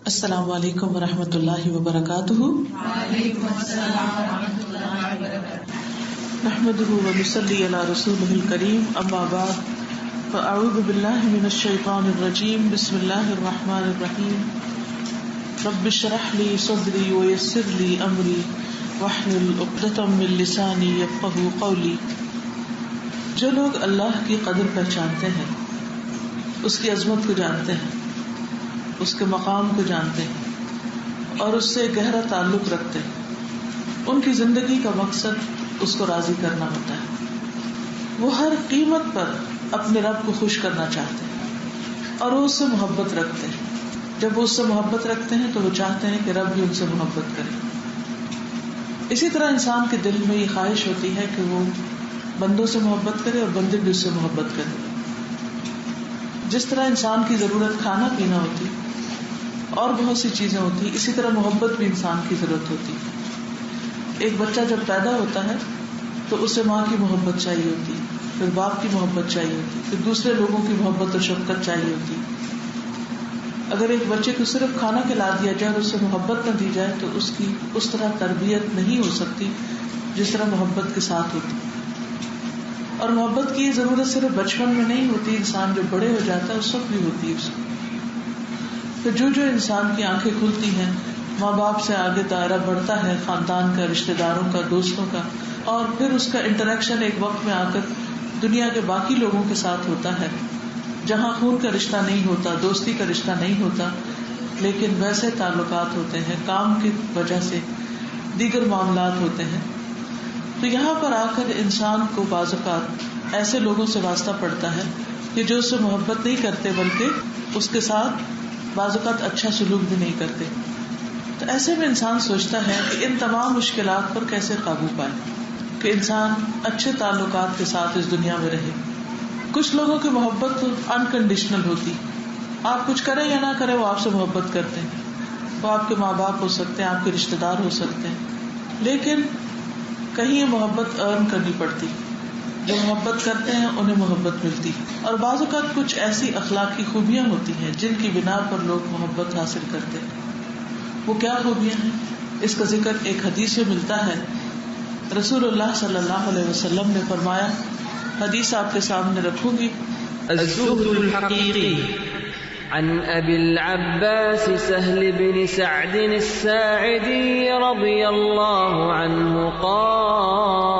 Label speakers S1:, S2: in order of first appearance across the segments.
S1: السلام علیکم ورحمۃ اللہ وبرکاتہ۔
S2: وعلیکم السلام ورحمۃ اللہ وبرکاتہ۔
S1: نحمده ونصلی علی رسولہ الکریم، اما بعد فاعوذ باللہ من الشیطان الرجیم، بسم اللہ الرحمن الرحیم۔ رب اشرح لی صدری ویسر لی امری واحلل عقدۃ من لسانی یفقہوا قولی۔ جو لوگ اللہ کی قدر پہچانتے ہیں، اس کی عظمت کو جانتے ہیں، اس کے مقام کو جانتے ہیں اور اس سے گہرا تعلق رکھتے ہیں، ان کی زندگی کا مقصد اس کو راضی کرنا ہوتا ہے۔ وہ ہر قیمت پر اپنے رب کو خوش کرنا چاہتے ہیں اور وہ اس سے محبت رکھتے ہیں۔ جب وہ اس سے محبت رکھتے ہیں تو وہ چاہتے ہیں کہ رب بھی ان سے محبت کرے۔ اسی طرح انسان کے دل میں یہ خواہش ہوتی ہے کہ وہ بندوں سے محبت کرے اور بندے بھی اس سے محبت کرے۔ جس طرح انسان کی ضرورت کھانا پینا ہوتی اور بہت سی چیزیں ہوتی، اسی طرح محبت بھی انسان کی ضرورت ہوتی۔ ایک بچہ جب پیدا ہوتا ہے تو اسے ماں کی محبت چاہیے ہوتی، پھر باپ کی محبت چاہیے ہوتی، پھر دوسرے لوگوں کی محبت اور شفقت چاہیے ہوتی۔ اگر ایک بچے کو صرف کھانا کھلا دیا جائے اور اس سے محبت نہ دی جائے تو اس کی اس طرح تربیت نہیں ہو سکتی جس طرح محبت کے ساتھ ہوتی۔ اور محبت کی یہ ضرورت صرف بچپن میں نہیں ہوتی، انسان جو بڑے ہو جاتا ہے اس وقت بھی ہوتی ہے اس کو۔ تو جو انسان کی آنکھیں کھلتی ہیں، ماں باپ سے آگے دائرہ بڑھتا ہے، خاندان کا، رشتہ داروں کا، دوستوں کا، اور پھر اس کا انٹریکشن ایک وقت میں آ کر دنیا کے باقی لوگوں کے ساتھ ہوتا ہے، جہاں خون کا رشتہ نہیں ہوتا، دوستی کا رشتہ نہیں ہوتا، لیکن ویسے تعلقات ہوتے ہیں، کام کی وجہ سے دیگر معاملات ہوتے ہیں۔ تو یہاں پر آ کر انسان کو بعض اوقات ایسے لوگوں سے واسطہ پڑتا ہے کہ جو اس سے محبت نہیں کرتے بلکہ اس کے ساتھ بعض اوقات اچھا سلوک بھی نہیں کرتے۔ تو ایسے میں انسان سوچتا ہے کہ ان تمام مشکلات پر کیسے قابو پائے کہ انسان اچھے تعلقات کے ساتھ اس دنیا میں رہے۔ کچھ لوگوں کی محبت انکنڈیشنل ہوتی، آپ کچھ کریں یا نہ کریں وہ آپ سے محبت کرتے ہیں۔ وہ آپ کے ماں باپ ہو سکتے ہیں، آپ کے رشتہ دار ہو سکتے ہیں، لیکن کہیں یہ محبت ارن کرنی پڑتی۔ جو محبت کرتے ہیں انہیں محبت ملتی، اور بعض اوقات کچھ ایسی اخلاقی خوبیاں ہوتی ہیں جن کی بنا پر لوگ محبت حاصل کرتے ہیں۔ وہ کیا خوبیاں ہیں؟ اس کا ذکر ایک حدیث میں ملتا ہے۔ رسول اللہ صلی اللہ علیہ وسلم نے فرمایا، حدیث آپ کے سامنے رکھوں گی۔
S3: الزهد الحقيقي عن أبي العباس سهل بن سعد الساعدي رضي الله عنه قال: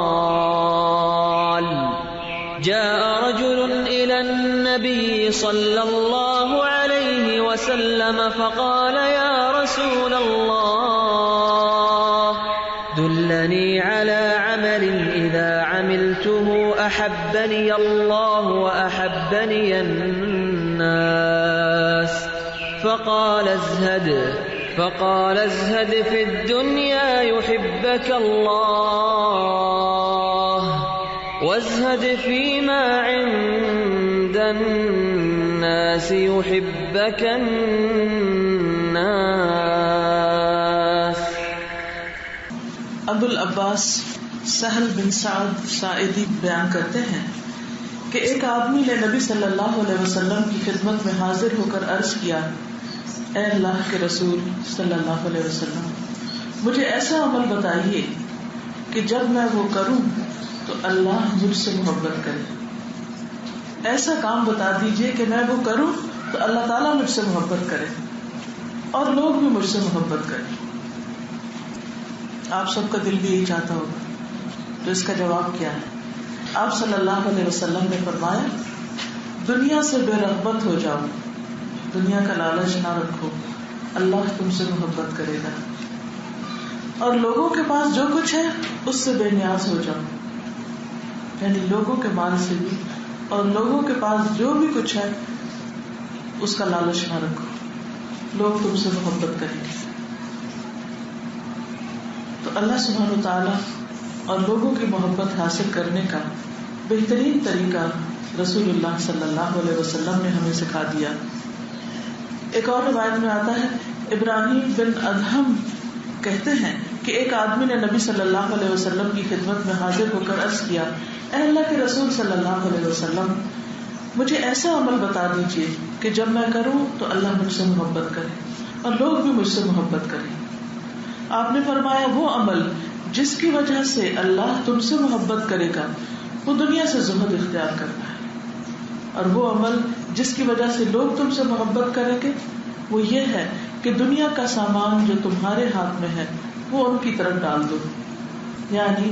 S3: جاء رجل إلى النبي صلى الله عليه وسلم فقال: يا رسول الله، دلني على عمل إذا عملته أحبني الله وأحبني الناس، فقال: ازهد في الدنيا يحبك الله، وازهد فيما عند الناس يحبك الناس۔
S1: ابو العباس سہل بن سعد ساعدی بیان کرتے ہیں کہ ایک آدمی نے نبی صلی اللہ علیہ وسلم کی خدمت میں حاضر ہو کر عرض کیا، اے اللہ کے رسول صلی اللہ علیہ وسلم، مجھے ایسا عمل بتائیے کہ جب میں وہ کروں تو اللہ مجھ سے محبت کرے۔ ایسا کام بتا دیجئے کہ میں وہ کروں تو اللہ تعالیٰ مجھ سے محبت کرے اور لوگ بھی مجھ سے محبت کریں۔ آپ سب کا دل بھی یہی چاہتا ہوگا، تو اس کا جواب کیا ہے؟ آپ صلی اللہ علیہ وسلم نے فرمایا، دنیا سے بے رغبت ہو جاؤ، دنیا کا لالچ نہ رکھو، اللہ تم سے محبت کرے گا، اور لوگوں کے پاس جو کچھ ہے اس سے بے نیاز ہو جاؤ، یعنی لوگوں کے مال سے بھی اور لوگوں کے پاس جو بھی کچھ ہے اس کا لالچ نہ رکھو، لوگ تم سے محبت کریں گے۔ تو اللہ سبحانہ وتعالی اور لوگوں کی محبت حاصل کرنے کا بہترین طریقہ رسول اللہ صلی اللہ علیہ وسلم نے ہمیں سکھا دیا۔ ایک اور روایت میں آتا ہے، ابراہیم بن ادہم کہتے ہیں کہ ایک آدمی نے نبی صلی اللہ علیہ وسلم کی خدمت میں حاضر ہو کر عرض کیا، اے اللہ کے رسول صلی اللہ علیہ وسلم، مجھے ایسا عمل بتا دیجیے کہ جب میں کروں تو اللہ مجھ سے محبت کرے۔ اور لوگ بھی مجھ سے محبت کریں. آپ نے فرمایا وہ عمل جس کی وجہ سے اللہ تم سے محبت کرے گا وہ دنیا سے زہد اختیار کرنا ہے، اور وہ عمل جس کی وجہ سے لوگ تم سے محبت کریں گے وہ یہ ہے کہ دنیا کا سامان جو تمہارے ہاتھ میں ہے وہ ان کی طرف ڈال دو. یعنی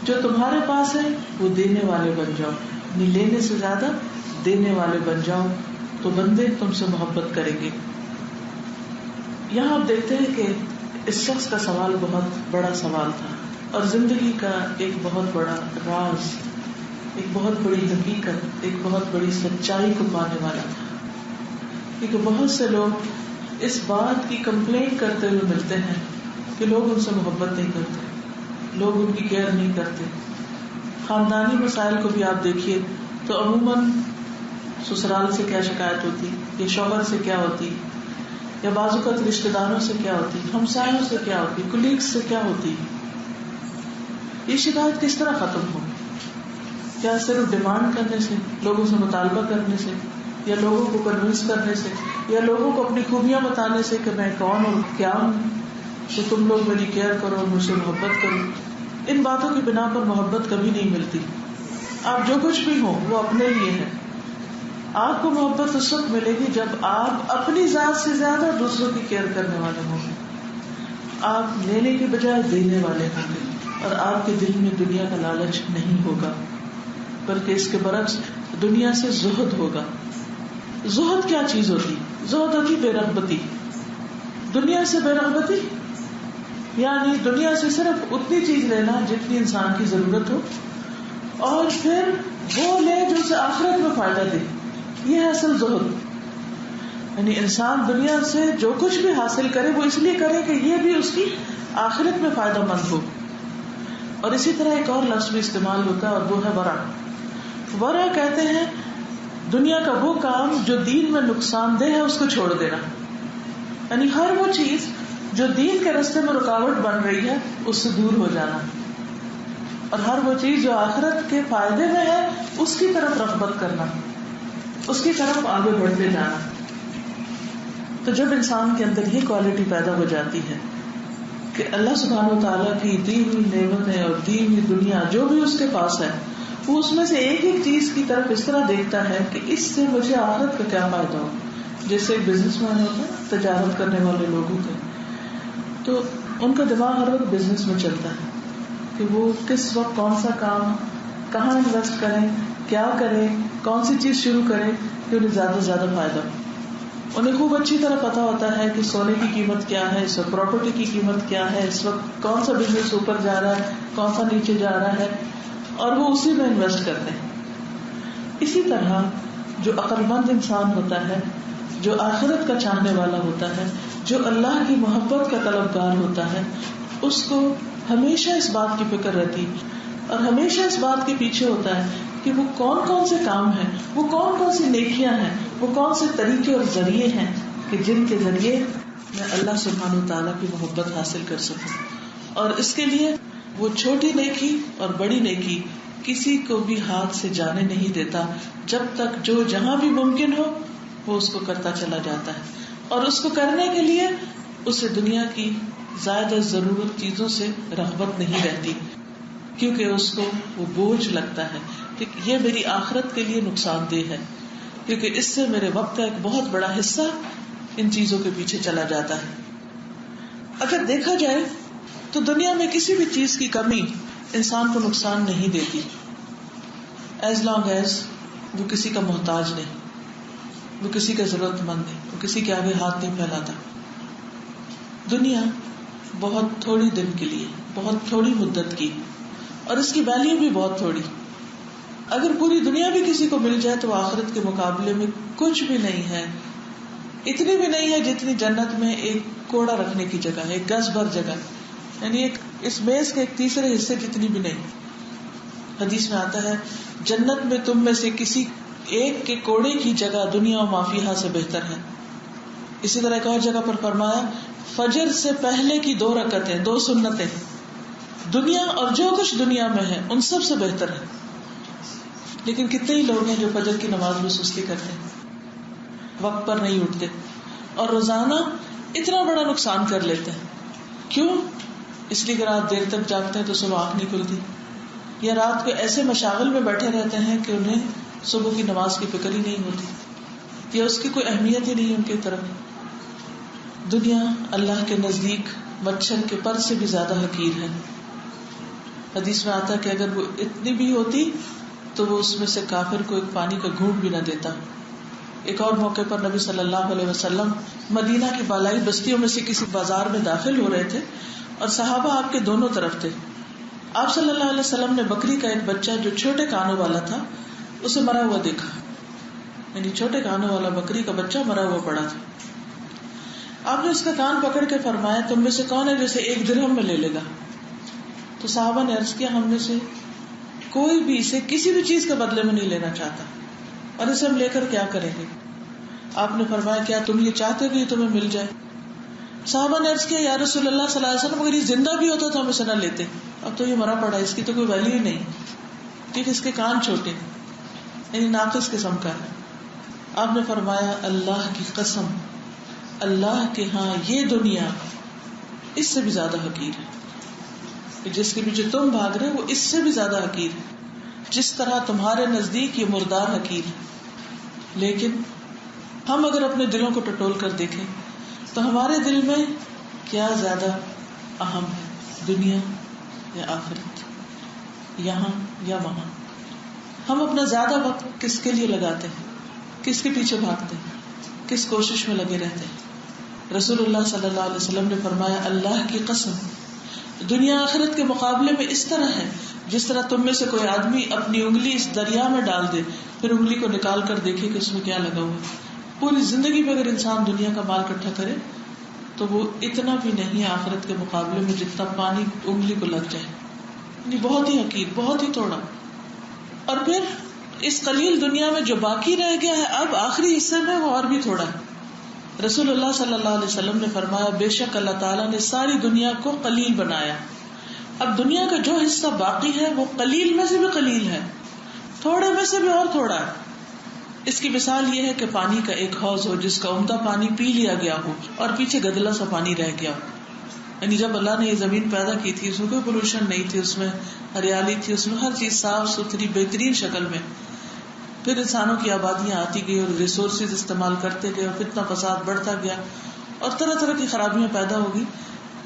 S1: جو تمہارے پاس ہے وہ دینے والے بن جاؤ، نہیں لینے سے زیادہ دینے والے بن جاؤ، تو بندے تم سے محبت کریں گے. یہاں آپ دیکھتے ہیں کہ اس شخص کا سوال بہت بڑا سوال تھا اور زندگی کا ایک بہت بڑا راز، ایک بہت بڑی حقیقت، ایک بہت بڑی سچائی کو پانے والا تھا. کیونکہ بہت سے لوگ اس بات کی کمپلین کرتے ہوئے ملتے ہیں کہ لوگ ان سے محبت نہیں کرتے، لوگ ان کی کیئر نہیں کرتے. خاندانی مسائل کو بھی آپ دیکھیے تو عموماً سسرال سے کیا شکایت ہوتی، یا شوہر سے کیا ہوتی، یا بعض اوقات رشتے داروں سے کیا ہوتی، ہمسایوں سے کیا ہوتی، کولیگز سے کیا ہوتی. یہ شکایت کس طرح ختم ہو؟ کیا صرف ڈیمانڈ کرنے سے، لوگوں سے مطالبہ کرنے سے، یا لوگوں کو کنونس کرنے سے، یا لوگوں کو اپنی خوبیاں بتانے سے کہ میں کون اور کیا ہوں تو تم لوگ میری کیئر کرو اور مجھ سے محبت کرو. ان باتوں کی بنا پر محبت کبھی نہیں ملتی. آپ جو کچھ بھی ہو وہ اپنے لیے ہے. آپ کو محبت اس وقت ملے گی جب آپ اپنی ذات سے زیادہ دوسروں کی کیئر کرنے والے ہوں گے. آپ لینے کے بجائے دینے والے ہوں گے اور آپ کے دل میں دنیا کا لالچ نہیں ہوگا، بلکہ اس کے برعکس دنیا سے زہد ہوگا. زہد کیا چیز ہوتی؟ زہد ہوتی بے رغبتی. دنیا سے بے رغبتی یعنی دنیا سے صرف اتنی چیز لینا جتنی انسان کی ضرورت ہو، اور پھر وہ لے جو اسے آخرت میں فائدہ دے. یہ ہے اصل زہد. یعنی انسان دنیا سے جو کچھ بھی حاصل کرے وہ اس لیے کرے کہ یہ بھی اس کی آخرت میں فائدہ مند ہو. اور اسی طرح ایک اور لفظ بھی استعمال ہوتا ہے اور وہ ہے ورع. ورع کہتے ہیں دنیا کا وہ کام جو دین میں نقصان دہ ہے اس کو چھوڑ دینا. یعنی ہر وہ چیز جو دین کے راستے میں رکاوٹ بن رہی ہے اس سے دور ہو جانا، اور ہر وہ چیز جو آخرت کے فائدے میں ہے اس کی طرف رغبت کرنا، اس کی طرف آگے بڑھتے جانا. تو جب انسان کے اندر یہ کوالٹی پیدا ہو جاتی ہے کہ اللہ سبحانہ و تعالیٰ کی دی ہوئی نعمتیں اور دی ہوئی دنیا جو بھی اس کے پاس ہے وہ اس میں سے ایک ایک چیز کی طرف اس طرح دیکھتا ہے کہ اس سے مجھے آخرت کا کیا فائدہ ہو. جیسے ایک بزنس مین ہوتا ہے، تجارت کرنے والے لوگ ہوتے ہیں، تو ان کا دماغ ہر وقت بزنس میں چلتا ہے کہ وہ کس وقت کون سا کام کہاں انویسٹ کریں، کیا کریں، کون سی چیز شروع کریں کہ انہیں زیادہ سے زیادہ فائدہ ہو. انہیں خوب اچھی طرح پتا ہوتا ہے کہ سونے کی قیمت کیا ہے اس وقت، پراپرٹی کی قیمت کیا ہے اس وقت، کون سا بزنس اوپر جا رہا ہے، کون سا نیچے جا رہا ہے، اور وہ اسی میں انویسٹ کرتے ہیں. اسی طرح جو عقل مند انسان ہوتا ہے، جو آخرت کا چاہنے والا ہوتا ہے، جو اللہ کی محبت کا طلبگار ہوتا ہے، اس کو ہمیشہ اس بات کی فکر رہتی اور ہمیشہ اس بات کے پیچھے ہوتا ہے کہ وہ کون کون سے کام ہیں، وہ کون کون سی نیکیاں ہیں، وہ کون سے طریقے اور ذریعے ہیں کہ جن کے ذریعے میں اللہ سبحانہ و تعالیٰ کی محبت حاصل کر سکوں. اور اس کے لیے وہ چھوٹی نیکی اور بڑی نیکی کسی کو بھی ہاتھ سے جانے نہیں دیتا جب تک جو جہاں بھی ممکن ہو وہ اس کو کرتا چلا جاتا ہے. اور اس کو کرنے کے لیے اسے دنیا کی زائد ضرورت چیزوں سے رغبت نہیں رہتی، کیونکہ اس کو وہ بوجھ لگتا ہے کہ یہ میری آخرت کے لیے نقصان دہ ہے، کیونکہ اس سے میرے وقت کا ایک بہت بڑا حصہ ان چیزوں کے پیچھے چلا جاتا ہے. اگر دیکھا جائے تو دنیا میں کسی بھی چیز کی کمی انسان کو نقصان نہیں دیتی، ایز لانگ ایز وہ کسی کا محتاج نہیں، وہ کسی کا ضرورت مند نہیں، وہ کسی کے آگے ہاتھ نہیں پھیلاتا. دنیا بہت تھوڑی دن کے لیے، بہت تھوڑی مدت کی، اور اس کی ویلیو بھی بہت تھوڑی. اگر پوری دنیا بھی کسی کو مل جائے تو آخرت کے مقابلے میں کچھ بھی نہیں ہے. اتنی بھی نہیں ہے جتنی جنت میں ایک کوڑا رکھنے کی جگہ ہے، ایک گز بھر جگہ، یعنی ایک اس میز کے ایک تیسرے حصے جتنی بھی نہیں. حدیث میں آتا ہے جنت میں تم میں سے کسی ایک کے کوڑے کی جگہ دنیا و مافیہا سے بہتر ہے. اسی طرح ایک اور جگہ پر فرمایا فجر سے پہلے کی 2 رکعتیں، 2 سنتیں دنیا اور جو کچھ دنیا میں ہے ان سب سے بہتر ہے. لیکن کتنے ہی لوگ ہیں جو فجر کی نماز میں سستی کرتے ہیں، وقت پر نہیں اٹھتے، اور روزانہ اتنا بڑا نقصان کر لیتے ہیں. کیوں؟ اس لیے کہ رات دیر تک جاگتے ہیں تو صبح آنکھ نہیں کھلتی، یا رات کو ایسے مشاغل میں بیٹھے رہتے ہیں کہ انہیں صبح کی نماز کی فکر ہی نہیں ہوتی، یا اس کی کوئی اہمیت ہی نہیں ان کی طرف. دنیا اللہ کے نزدیک مچھر کے پر سے بھی زیادہ حقیر ہے. حدیث میں آتا ہے کہ اگر وہ اتنی بھی ہوتی تو وہ اس میں سے کافر کو ایک پانی کا گھونٹ بھی نہ دیتا. ایک اور موقع پر نبی صلی اللہ علیہ وسلم مدینہ کی بالائی بستیوں میں سے کسی بازار میں داخل ہو رہے تھے اور صحابہ آپ کے دونوں طرف تھے. آپ صلی اللہ علیہ وسلم نے بکری کا ایک بچہ جو چھوٹے کانوں والا تھا اسے مرا ہوا دیکھا، یعنی چھوٹے کانوں والا بکری کا بچہ مرا ہوا پڑا تھا. آپ نے اس کا کان پکڑ کے فرمایا تم میں سے کون ہے جسے 1 درہم میں لے لے گا؟ تو صحابہ نے عرض کیا ہم میں سے کوئی بھی اسے کسی بھی چیز کے بدلے میں نہیں لینا چاہتا، اور اسے ہم لے کر کیا کریں گے؟ آپ نے فرمایا کیا تم یہ چاہتے کہ یہ تمہیں مل جائے؟ صحابہ نے عرض کیا یا رسول اللہ صلی اللہ علیہ وسلم اگر یہ زندہ بھی ہوتا تو ہم اسے نہ لیتے، اب تو یہ مرا پڑا ہے، اس کی تو کوئی ویلیو ہی نہیں، ٹھیک، اس کے کان چھوٹے یعنی ناقص قسم کا ہے. آپ نے فرمایا اللہ کی قسم، اللہ کے ہاں یہ دنیا اس سے بھی زیادہ حقیر ہے، جس کے پیچھے تم بھاگ رہے وہ اس سے بھی زیادہ حقیر ہے، جس طرح تمہارے نزدیک یہ مردار حقیر ہے. لیکن ہم اگر اپنے دلوں کو ٹٹول کر دیکھیں تو ہمارے دل میں کیا زیادہ اہم ہے، دنیا یا آخرت، یہاں یا وہاں؟ ہم اپنا زیادہ وقت کس کے لیے لگاتے ہیں، کس کے پیچھے بھاگتے ہیں، کس کوشش میں لگے رہتے ہیں؟ رسول اللہ صلی اللہ علیہ وسلم نے فرمایا اللہ کی قسم دنیا آخرت کے مقابلے میں اس طرح ہے جس طرح تم میں سے کوئی آدمی اپنی انگلی اس دریا میں ڈال دے پھر انگلی کو نکال کر دیکھے کہ اس میں کیا لگا ہوا ہے. پوری زندگی میں اگر انسان دنیا کا مال اکٹھا کرے تو وہ اتنا بھی نہیں ہے آخرت کے مقابلے میں جتنا پانی انگلی کو لگ جائے، یعنی بہت ہی حقیر، بہت ہی تھوڑا. اور پھر اس قلیل دنیا میں جو باقی رہ گیا ہے اب آخری حصے میں وہ اور بھی تھوڑا ہے. رسول اللہ صلی اللہ علیہ وسلم نے فرمایا بے شک اللہ تعالیٰ نے ساری دنیا کو قلیل بنایا، اب دنیا کا جو حصہ باقی ہے وہ قلیل میں سے بھی قلیل ہے، تھوڑے میں سے بھی اور تھوڑا ہے. اس کی مثال یہ ہے کہ پانی کا ایک حوض ہو جس کا عمدہ پانی پی لیا گیا ہو اور پیچھے گدلا سا پانی رہ گیا ہو. یعنی جب اللہ نے یہ زمین پیدا کی تھی اس میں کوئی پولوشن نہیں تھی، اس میں ہریالی تھی، اس میں ہر چیز صاف ستھری بہترین شکل میں. پھر انسانوں کی آبادیاں آتی گئی اور ریسورسز استعمال کرتے گئے اور فتنہ فساد بڑھتا گیا اور طرح طرح کی خرابیاں پیدا ہوگی،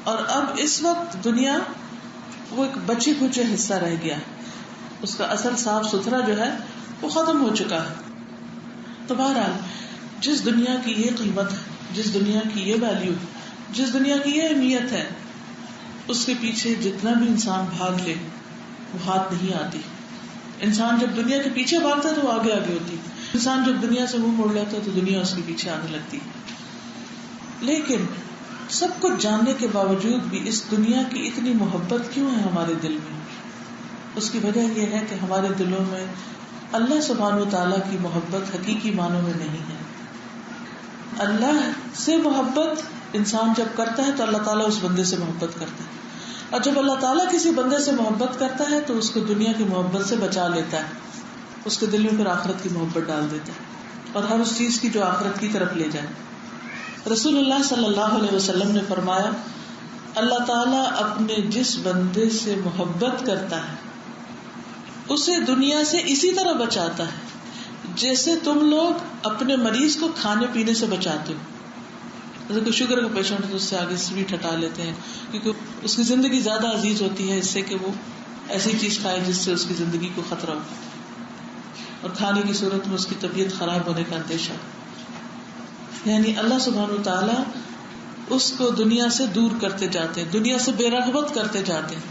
S1: اور اب اس وقت دنیا وہ ایک بچی کچے حصہ رہ گیا، اس کا اصل صاف ستھرا جو ہے وہ ختم ہو چکا ہے. تو بہرحال جس دنیا کی یہ قیمت ہے، جس دنیا کی یہ ویلیو، جس دنیا کی یہ اہمیت ہے، اس کے پیچھے جتنا بھی انسان بھاگ لے وہ ہاتھ نہیں آتی. انسان جب دنیا کے پیچھے بھاگتا ہے تو وہ آگے آگے ہوتی، انسان جب دنیا سے منہ موڑ لیتا ہے تو دنیا اس کے پیچھے آنے لگتی. لیکن سب کچھ جاننے کے باوجود بھی اس دنیا کی اتنی محبت کیوں ہے ہمارے دل میں؟ اس کی وجہ یہ ہے کہ ہمارے دلوں میں اللہ سبحانہ و تعالیٰ کی محبت حقیقی معنوں میں نہیں ہے. اللہ سے محبت انسان جب کرتا ہے تو اللہ تعالیٰ اس بندے سے محبت کرتا ہے، اور جب اللہ تعالیٰ کسی بندے سے محبت کرتا ہے تو اس کو دنیا کی محبت سے بچا لیتا ہے، اس کے دل میں پھر آخرت کی محبت ڈال دیتا ہے اور ہر اس چیز کی جو آخرت کی طرف لے جائے. رسول اللہ صلی اللہ علیہ وسلم نے فرمایا اللہ تعالیٰ اپنے جس بندے سے محبت کرتا ہے اسے دنیا سے اسی طرح بچاتا ہے جیسے تم لوگ اپنے مریض کو کھانے پینے سے بچاتے ہو. جیسے کوئی شوگر کا پیشنٹ تو اس سے آگے سویٹ ہٹا لیتے ہیں کیونکہ اس کی زندگی زیادہ عزیز ہوتی ہے اس سے کہ وہ ایسی چیز کھائے جس سے اس کی زندگی کو خطرہ ہو، اور کھانے کی صورت میں اس کی طبیعت خراب ہونے کا اندیشہ. یعنی اللہ سبحانہ و تعالیٰ اس کو دنیا سے دور کرتے جاتے ہیں، دنیا سے بے رغبت کرتے جاتے ہیں.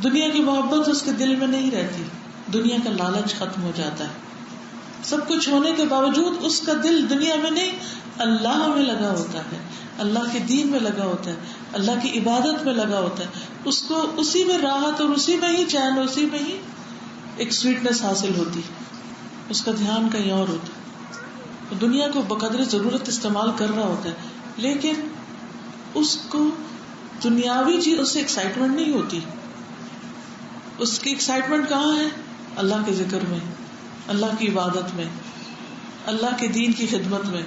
S1: دنیا کی محبت اس کے دل میں نہیں رہتی، دنیا کا لالچ ختم ہو جاتا ہے. سب کچھ ہونے کے باوجود اس کا دل دنیا میں نہیں اللہ میں لگا ہوتا ہے، اللہ کے دین میں لگا ہوتا ہے، اللہ کی عبادت میں لگا ہوتا ہے. اس کو اسی میں راحت اور اسی میں ہی چین، اسی میں ہی ایک سویٹنس حاصل ہوتی، اس کا دھیان کہیں اور ہوتا ہے. دنیا کو بقدر ضرورت استعمال کر رہا ہوتا ہے لیکن اس کو دنیاوی چیز اس سے ایکسائٹمنٹ نہیں ہوتی. اس کی ایکسائٹمنٹ کہاں ہے؟ اللہ کے ذکر میں، اللہ کی عبادت میں، اللہ کے دین کی خدمت میں،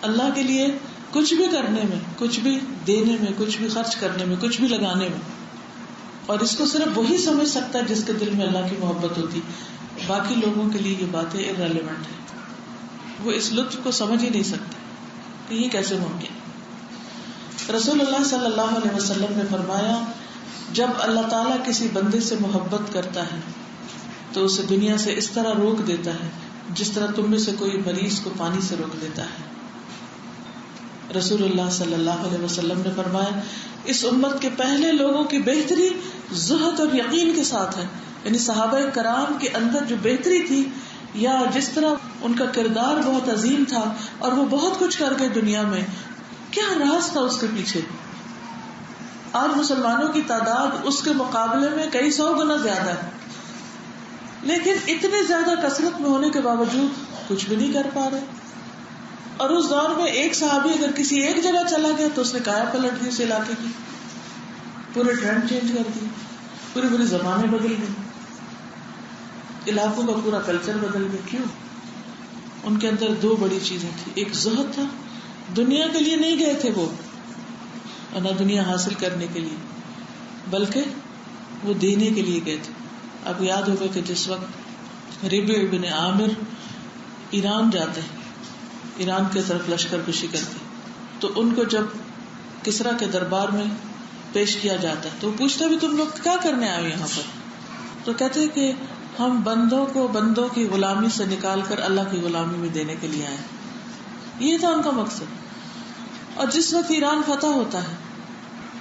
S1: اللہ کے لیے کچھ بھی کرنے میں، کچھ بھی دینے میں، کچھ بھی خرچ کرنے میں، کچھ بھی لگانے میں. اور اس کو صرف وہی سمجھ سکتا ہے جس کے دل میں اللہ کی محبت ہوتی. باقی لوگوں کے لیے یہ باتیں irrelevant ہیں، وہ اس لطف کو سمجھ ہی نہیں سکتے کہ یہ کیسے ممکن. رسول اللہ صلی اللہ علیہ وسلم نے فرمایا جب اللہ تعالیٰ کسی بندے سے محبت کرتا ہے تو اسے دنیا سے اس طرح روک دیتا ہے جس طرح تم میں سے کوئی مریض کو پانی سے روک دیتا ہے. رسول اللہ صلی اللہ علیہ وسلم نے فرمایا اس امت کے پہلے لوگوں کی بہتری زہد اور یقین کے ساتھ ہے. یعنی صحابہ کرام کے اندر جو بہتری تھی یا جس طرح ان کا کردار بہت عظیم تھا اور وہ بہت کچھ کر گئے دنیا میں، کیا راز تھا اس کے پیچھے. آج مسلمانوں کی تعداد اس کے مقابلے میں کئی 100 گنا زیادہ ہے، لیکن اتنے زیادہ کثرت میں ہونے کے باوجود کچھ بھی نہیں کر پا رہے. اور اس دور میں ایک صحابی اگر کسی ایک جگہ چلا گیا تو اس نے کایا پلٹ دی اس علاقے کی، پورے ٹرینڈ چینج کر دی، پورے زمانے بدل گئے، علاقوں کا پورا کلچر بدل گیا. کیوں؟ ان کے اندر 2 بڑی چیزیں تھی. ایک زہد تھا، دنیا کے لیے نہیں گئے تھے وہ، اور نہ دنیا حاصل کرنے کے لیے، بلکہ وہ دینے کے لیے گئے تھے. اب یاد ہوگا کہ جس وقت ربیع بن عامر ایران جاتے ہیں، ایران کی طرف لشکر کشی کرتے، تو ان کو جب کسریٰ کے دربار میں پیش کیا جاتا ہے تو وہ پوچھتا بھی تم لوگ کیا کرنے آئے یہاں پر؟ تو کہتے ہیں کہ ہم بندوں کو بندوں کی غلامی سے نکال کر اللہ کی غلامی میں دینے کے لیے آئے. یہ تھا ان کا مقصد. اور جس وقت ایران فتح ہوتا ہے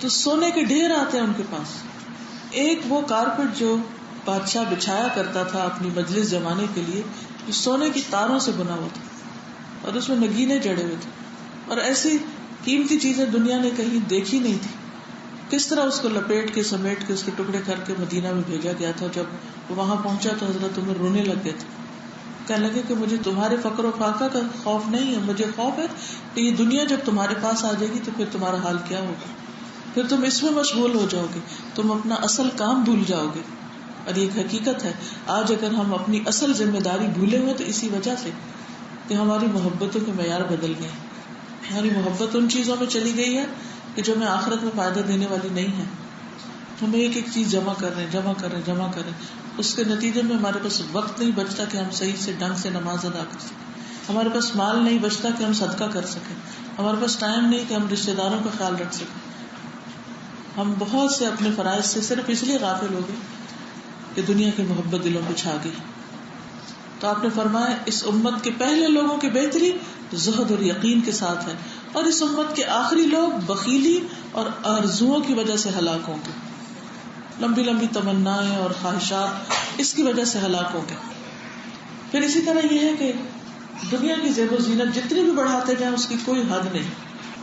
S1: تو سونے کے ڈھیر آتے ہیں ان کے پاس. ایک وہ کارپیٹ جو بادشاہ بچھایا کرتا تھا اپنی مجلس جمانے کے لیے، جو سونے کی تاروں سے بنا ہوا تھا اور اس میں نگینے جڑے ہوئے تھے، اور ایسی قیمتی چیزیں دنیا نے کہیں دیکھی نہیں تھی. کس طرح اس کو لپیٹ کے سمیٹ کے اس کے ٹکڑے کر کے مدینہ میں بھیجا گیا تھا. جب وہ وہاں پہنچا تو حضرت عمر رونے لگ گئے تھے، کہنے لگے کہ مجھے تمہارے فقر و فاقہ کا خوف نہیں ہے، مجھے خوف ہے کہ یہ دنیا جب تمہارے پاس آ جائے گی تو پھر تمہارا حال کیا ہوگا. پھر تم اس میں مشغول ہو جاؤ گے، تم اپنا اصل کام بھول جاؤ گے. اور یہ حقیقت ہے، آج اگر ہم اپنی اصل ذمہ داری بھولے ہوئے تو اسی وجہ سے کہ ہماری محبتوں کے معیار بدل گئے. ہماری محبت ان چیزوں میں چلی گئی ہے کہ جو ہمیں آخرت میں فائدہ دینے والی نہیں ہے. ہم ایک ایک چیز جمع کر رہے ہیں، اس کے نتیجے میں ہمارے پاس وقت نہیں بچتا کہ ہم صحیح سے ڈھنگ سے نماز ادا کر سکیں. ہمارے پاس مال نہیں بچتا کہ ہم صدقہ کر سکیں. ہمارے پاس ٹائم نہیں کہ ہم رشتے داروں کا خیال رکھ سکیں. ہم بہت سے اپنے فرائض سے صرف اس لیے غافل ہو گئے کہ دنیا کی محبت دلوں پہ چھا گئی. تو آپ نے فرمایا اس امت کے پہلے لوگوں کی بہتری زہد اور یقین کے ساتھ ہے، اور اس امت کے آخری لوگ بخیلی اور آرزوؤں کی وجہ سے ہلاک ہوں گے. لمبی لمبی تمنائیں اور خواہشات اس کی وجہ سے ہلاک ہوں گے. پھر اسی طرح یہ ہے کہ دنیا کی زیب و زینت جتنی بھی بڑھاتے جائیں اس کی کوئی حد نہیں.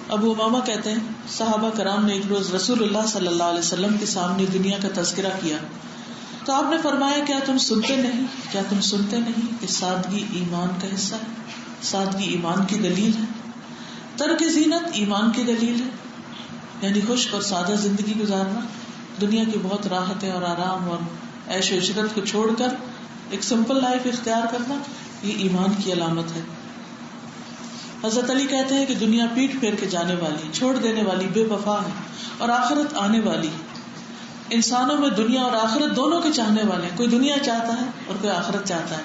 S1: ابو امامہ کہتے ہیں صحابہ کرام نے ایک روز رسول اللہ صلی اللہ علیہ وسلم کے سامنے دنیا کا تذکرہ کیا تو آپ نے فرمایا کیا تم سنتے نہیں کہ سادگی ایمان کا حصہ ہے، سادگی ایمان کی دلیل ہے، ترک زینت ایمان کی دلیل ہے. یعنی خشک اور سادہ زندگی گزارنا، دنیا کی بہت راحتیں اور آرام اور عیش و عشرت کو چھوڑ کر ایک سمپل لائف اختیار کرنا، یہ ایمان کی علامت ہے. حضرت علی کہتے ہیں کہ دنیا پیٹ پھیر کے جانے والی، چھوڑ دینے والی، بے وفا ہے، اور آخرت آنے والی. انسانوں میں دنیا اور آخرت دونوں کے چاہنے والے ہیں. کوئی دنیا چاہتا ہے اور کوئی آخرت چاہتا ہے.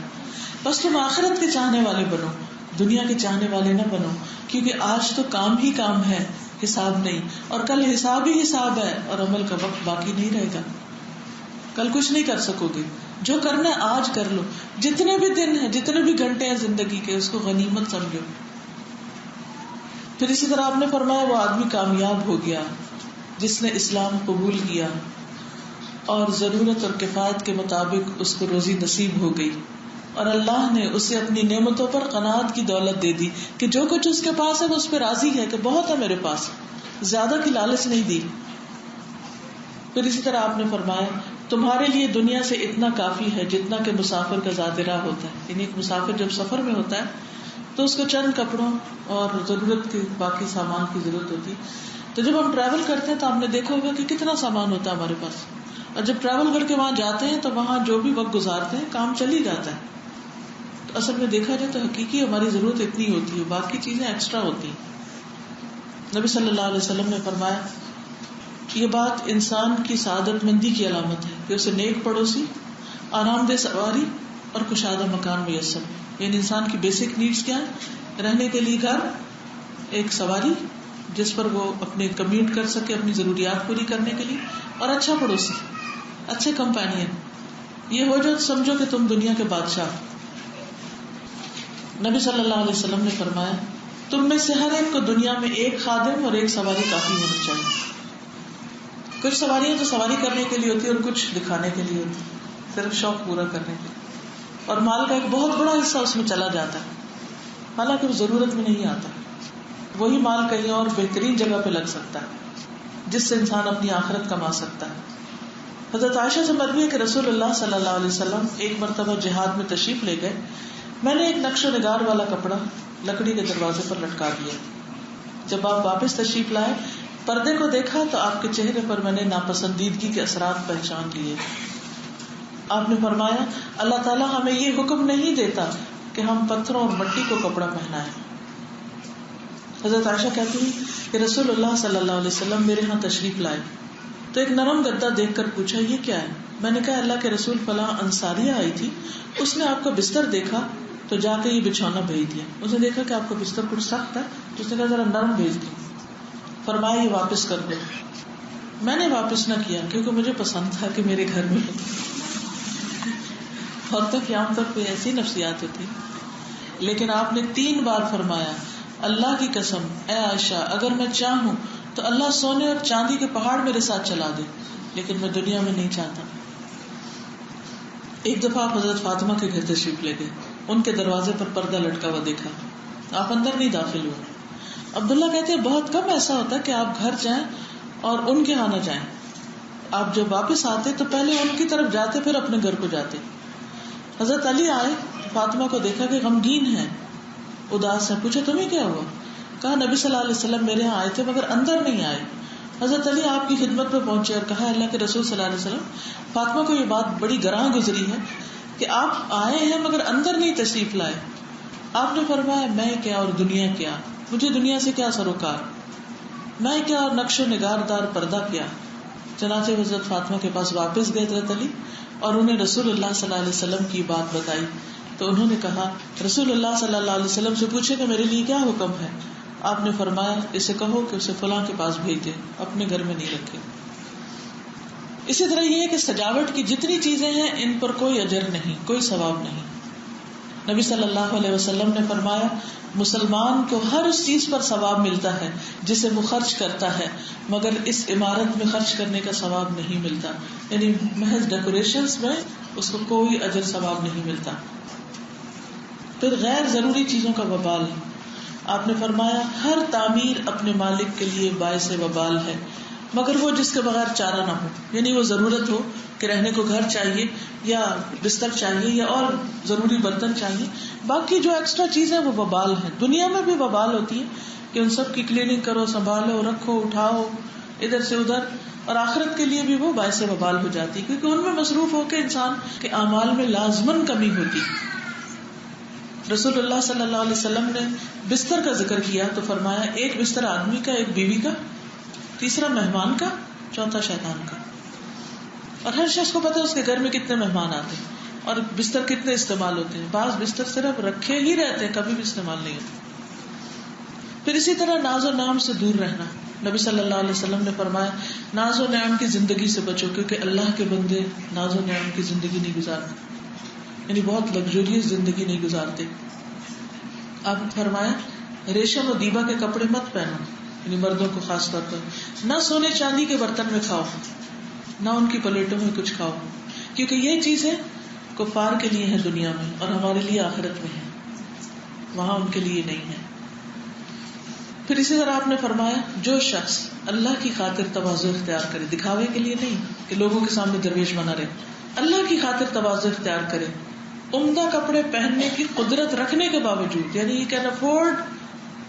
S1: بس تم آخرت کے چاہنے والے بنو، دنیا کے چاہنے والے نہ بنو، کیونکہ آج تو کام ہی کام ہے، حساب نہیں، اور کل حساب ہی حساب ہے، اور عمل کا وقت باقی نہیں رہے گا. کل کچھ نہیں کر سکو گے. جو کرنا ہے آج کر لو. جتنے بھی دن ہیں، جتنے بھی گھنٹے ہیں زندگی کے، اس کو غنیمت سمجھو. پھر اسی طرح آپ نے فرمایا وہ آدمی کامیاب ہو گیا جس نے اسلام قبول کیا اور ضرورت اور کفایت کے مطابق اس کو روزی نصیب ہو گئی، اور اللہ نے اسے اپنی نعمتوں پر قناعت کی دولت دے دی کہ جو کچھ اس کے پاس ہے وہ اس پہ راضی ہے کہ بہت ہے میرے پاس، زیادہ کی لالچ نہیں دی. پھر اسی طرح آپ نے فرمایا تمہارے لیے دنیا سے اتنا کافی ہے جتنا کہ مسافر کا زاد راہ ہوتا ہے. یعنی ایک مسافر جب سفر میں ہوتا ہے تو اس کو چند کپڑوں اور ضرورت کے باقی سامان کی ضرورت ہوتی. تو جب ہم ٹریول کرتے ہیں تو آپ نے دیکھا ہوگا کہ کتنا سامان ہوتا ہے ہمارے پاس، اور جب ٹریول کر کے وہاں جاتے ہیں تو وہاں جو بھی وقت گزارتے ہیں کام چل ہی جاتا ہے. تو اصل میں دیکھا جائے تو حقیقی ہماری ضرورت اتنی ہوتی ہے، باقی چیزیں ایکسٹرا ہوتی ہیں. نبی صلی اللہ علیہ وسلم نے فرمایا یہ بات انسان کی سعادت مندی کی علامت ہے کہ اسے نیک پڑوسی، آرام دہ سواری اور کشادہ مکان میسر. یعنی انسان کی بیسک نیڈز کیا ہے؟ رہنے کے لیے گھر، ایک سواری جس پر وہ اپنے کمیوٹ کر سکے اپنی ضروریات پوری کرنے کے لیے، اور اچھا پڑوسی، اچھے کمپینین. یہ ہو جو سمجھو کہ تم دنیا کے بادشاہ. نبی صلی اللہ علیہ وسلم نے فرمایا تم میں سے ہر ایک کو دنیا میں ایک خادم اور ایک سواری کافی ہونی چاہیے. کچھ سواریاں تو سواری کرنے کے لیے ہوتی ہے اور کچھ دکھانے کے لیے ہوتی ہے، صرف شوق پورا کرنے کے لیے، اور مال کا ایک بہت بڑا حصہ اس میں چلا جاتا ہے حالانکہ وہ ضرورت میں نہیں آتا. وہی مال کہیں اور بہترین جگہ پہ لگ سکتا ہے جس سے انسان اپنی آخرت کما سکتا ہے. حضرت عائشہ سے مروی ہے کہ رسول اللہ صلی اللہ علیہ وسلم ایک مرتبہ جہاد میں تشریف لے گئے. میں نے ایک نقش و نگار والا کپڑا لکڑی کے دروازے پر لٹکا دیا. جب آپ واپس تشریف لائے پردے کو دیکھا تو آپ کے چہرے پر میں نے ناپسندیدگی کے اثرات پہچان لیے. آپ نے فرمایا اللہ تعالیٰ ہمیں یہ حکم نہیں دیتا کہ ہم پتھروں اور مٹی کو کپڑا پہنائیں. حضرت عائشہ کہتی ہیں کہ رسول اللہ صلی اللہ علیہ وسلم میرے ہاں تشریف لائے تو ایک نرم گدا دیکھ کر پوچھا یہ کیا ہے؟ میں نے کہا اللہ کے رسول فلاں انصاریہ آئی تھی، اس نے آپ کا بستر دیکھا تو جا کے یہ بچھونا بھیج دیا. اس نے دیکھا کہ آپ کا بستر کچھ سخت ہے تو اس نے کہا ذرا نرم بھیج دیا. فرمایا یہ واپس کر دو. میں نے واپس نہ کیا کیونکہ مجھے پسند تھا کہ میرے گھر میں عورتوں کی عام طور پہ ایسی نفسیات ہوتی، لیکن آپ نے 3 بار فرمایا اللہ کی قسم اے عائشہ اگر میں چاہوں تو اللہ سونے اور چاندی کے پہاڑ میرے ساتھ چلا دے، لیکن میں دنیا میں نہیں چاہتا. ایک دفعہ آپ حضرت فاطمہ کے گھر تشریف لے گئے. ان کے دروازے پر پردہ لٹکا ہوا دیکھا، آپ اندر نہیں داخل ہوئے. عبداللہ کہتے ہیں بہت کم ایسا ہوتا کہ آپ گھر جائیں اور ان کے یہاں نہ جائیں. آپ جب واپس آتے تو پہلے ان کی طرف جاتے پھر اپنے گھر کو جاتے. حضرت علی آئے، فاطمہ کو دیکھا کہ غمگین ہے، اداس ہے. پوچھا تمہیں کیا ہوا؟ کہا نبی صلی اللہ علیہ وسلم میرے یہاں آئے تھے مگر اندر نہیں آئے. حضرت علی آپ کی خدمت میں پہنچے اور کہا اللہ کے رسول صلی اللہ علیہ وسلم فاطمہ کو یہ بات بڑی گراں گزری ہے کہ آپ آئے ہیں مگر اندر نہیں تشریف لائے. آپ نے فرمایا میں کیا اور دنیا کیا، مجھے دنیا سے کیا سروکار، میں کیا اور نقش و نگار دار پردہ کیا. چنانچہ حضرت فاطمہ کے پاس واپس گئے حضرت علی اور انہیں رسول اللہ صلی اللہ علیہ وسلم کی بات بتائی تو انہوں نے کہا رسول اللہ صلی اللہ علیہ وسلم سے پوچھے کہ میرے لیے کیا حکم ہے. آپ نے فرمایا اسے کہو کہ اسے فلاں کے پاس بھیج دے، اپنے گھر میں نہیں رکھے. اسی طرح یہ ہے کہ سجاوٹ کی جتنی چیزیں ہیں ان پر کوئی اجر نہیں، کوئی ثواب نہیں. نبی صلی اللہ علیہ وسلم نے فرمایا مسلمان کو ہر اس چیز پر ثواب ملتا ہے جسے وہ خرچ کرتا ہے مگر اس عمارت میں خرچ کرنے کا ثواب نہیں ملتا. یعنی محض ڈیکوریشنز میں اس کو کوئی اجر ثواب نہیں ملتا. پھر غیر ضروری چیزوں کا وبال. آپ نے فرمایا ہر تعمیر اپنے مالک کے لیے باعث وبال ہے مگر وہ جس کے بغیر چارہ نہ ہو. یعنی وہ ضرورت ہو کہ رہنے کو گھر چاہیے یا بستر چاہیے یا اور ضروری برتن چاہیے، باقی جو ایکسٹرا چیزیں وہ وبال ہیں. دنیا میں بھی وبال ہوتی ہے کہ ان سب کی کلیننگ کرو، سنبھالو، رکھو، اٹھاؤ ادھر سے ادھر، اور آخرت کے لیے بھی وہ باعث وبال ہو جاتی ہے کیونکہ ان میں مصروف ہو کے انسان کے اعمال میں لازماً کمی ہوتی. رسول اللہ صلی اللہ علیہ وسلم نے بستر کا ذکر کیا تو فرمایا ایک بستر آدمی کا، ایک بیوی کا، تیسرا مہمان کا، چوتھا شیطان کا. اور ہر شخص کو پتا ہے اس کے گھر میں کتنے مہمان آتے ہیں اور بستر کتنے استعمال ہوتے ہیں. بعض بستر صرف رکھے ہی رہتے ہیں، کبھی بھی استعمال نہیں ہوتے. پھر اسی طرح ناز و نام سے دور رہنا. نبی صلی اللہ علیہ وسلم نے فرمایا ناز و نعم کی زندگی سے بچو کیونکہ اللہ کے بندے ناز و نعم کی زندگی نہیں گزارتے، یعنی بہت لگژریس زندگی نہیں گزارتے. آپ نے فرمایا ریشم و دیبا کے کپڑے مت پہنو، یعنی مردوں کو خاص طور پر. نہ سونے چاندی کے برتن میں کھاؤ، نہ ان کی پلیٹوں میں کچھ کھاؤ، کیونکہ یہ چیزیں کفار کے لیے ہیں دنیا میں اور ہمارے لیے آخرت میں ہے، وہاں ان کے لیے نہیں ہے. پھر اسی طرح آپ نے فرمایا جو شخص اللہ کی خاطر تواضع اختیار کرے، دکھاوے کے لیے نہیں کہ لوگوں کے سامنے درویش بنا رہے، اللہ کی خاطر تواضع اختیار کرے، عمدہ کپڑے پہننے کی قدرت رکھنے کے باوجود، یعنی you can afford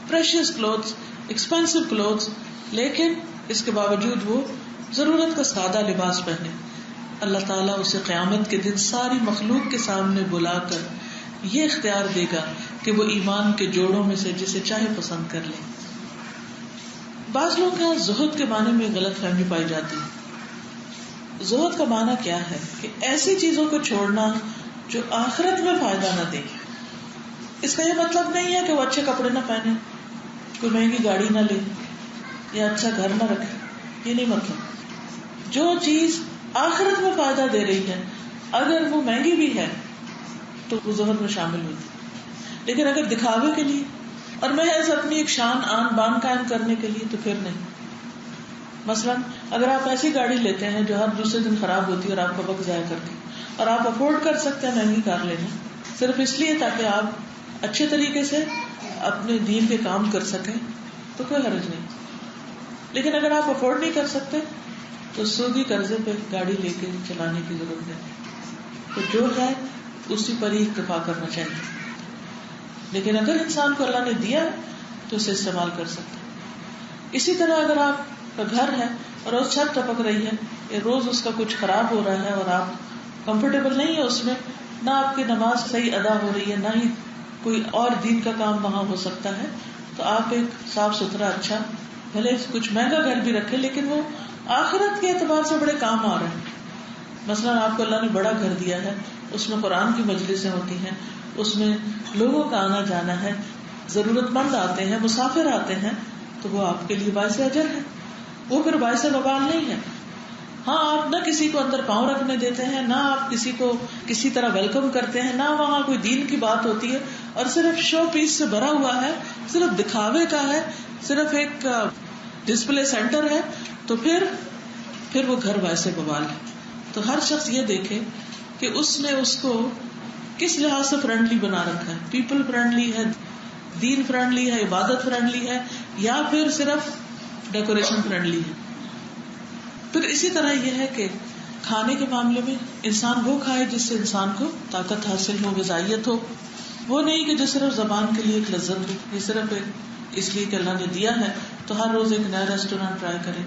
S1: precious clothes, expensive clothes، لیکن اس کے باوجود وہ ضرورت کا سادہ لباس پہنے، اللہ تعالیٰ اسے قیامت کے دن ساری مخلوق کے سامنے بلا کر یہ اختیار دے گا کہ وہ ایمان کے جوڑوں میں سے جسے چاہے پسند کر لے. بعض لوگ کے یہاں زہد کے معنی میں غلط فہمی پائی جاتی ہے. زہد کا معنی کیا ہے کہ ایسی چیزوں کو چھوڑنا جو آخرت میں فائدہ نہ دے. اس کا یہ مطلب نہیں ہے کہ وہ اچھے کپڑے نہ پہنے, کوئی مہنگی گاڑی نہ لے یا اچھا گھر نہ رکھے, یہ نہیں مطلب. جو چیز آخرت میں فائدہ دے رہی ہے اگر وہ مہنگی بھی ہے تو وہ زہد میں شامل ہوتی. لیکن اگر دکھاوے کے لیے اور محض اپنی ایک شان آن بان قائم کرنے کے لیے تو پھر نہیں. مثلا اگر آپ ایسی گاڑی لیتے ہیں جو ہر دوسرے دن خراب ہوتی ہے اور آپ کا وقت ضائع کرتی ہے اور آپ افورڈ کر سکتے ہیں مہنگی کار لینا صرف اس لیے تاکہ آپ اچھے طریقے سے اپنے دین کے کام کر سکیں تو کوئی حرج نہیں. لیکن اگر آپ افورڈ نہیں کر سکتے تو سودی قرضے پہ گاڑی لے کے چلانے کی ضرورت ہے. تو جو ہے اسی پر ہی اکتفا کرنا چاہیے. لیکن اگر انسان کو اللہ نے دیا تو اسے استعمال کر سکتے. اسی طرح اگر آپ کا گھر ہے اور روز چھت ٹپک رہی ہے یا روز اس کا کچھ خراب ہو رہا ہے اور آپ کمفرٹیبل نہیں ہے اس میں, نہ آپ کی نماز صحیح ادا ہو رہی ہے نہ ہی کوئی اور دین کا کام وہاں ہو سکتا ہے, تو آپ ایک صاف ستھرا اچھا بھلے کچھ مہنگا گھر بھی رکھے لیکن وہ آخرت کے اعتبار سے بڑے کام آ رہے ہیں. مثلا آپ کو اللہ نے بڑا گھر دیا ہے, اس میں قرآن کی مجلسیں ہوتی ہیں, اس میں لوگوں کا آنا جانا ہے, ضرورت مند آتے ہیں, مسافر آتے ہیں, تو وہ آپ کے لیے باعث اجر ہے, وہ پھر باعث وبال نہیں ہے. ہاں آپ نہ کسی کو اندر پاؤں رکھنے دیتے ہیں, نہ آپ کسی کو کسی طرح ویلکم کرتے ہیں, نہ وہاں کوئی دین کی بات ہوتی ہے, اور صرف شو پیس سے بھرا ہوا ہے, صرف دکھاوے کا ہے, صرف ایک ڈسپلے سینٹر ہے, تو پھر وہ گھر باعث وبال ہے. تو ہر شخص یہ دیکھے کہ اس نے اس کو کس لحاظ سے فرینڈلی بنا رکھا ہے. پیپل فرینڈلی ہے, دین فرینڈلی ہے, عبادت فرینڈلی ہے, یا پھر صرف ڈیکوریشن فرینڈلی ہے. پھر اسی طرح یہ ہے کہ کھانے کے معاملے میں انسان وہ کھائے جس سے انسان کو طاقت حاصل ہو, غذائیت ہو. وہ نہیں کہ جو صرف زبان کے لیے ایک لذت ہو, یہ صرف ایک اس لیے کہ اللہ نے دیا ہے تو ہر روز ایک نیا ریسٹورینٹ ٹرائی کرے.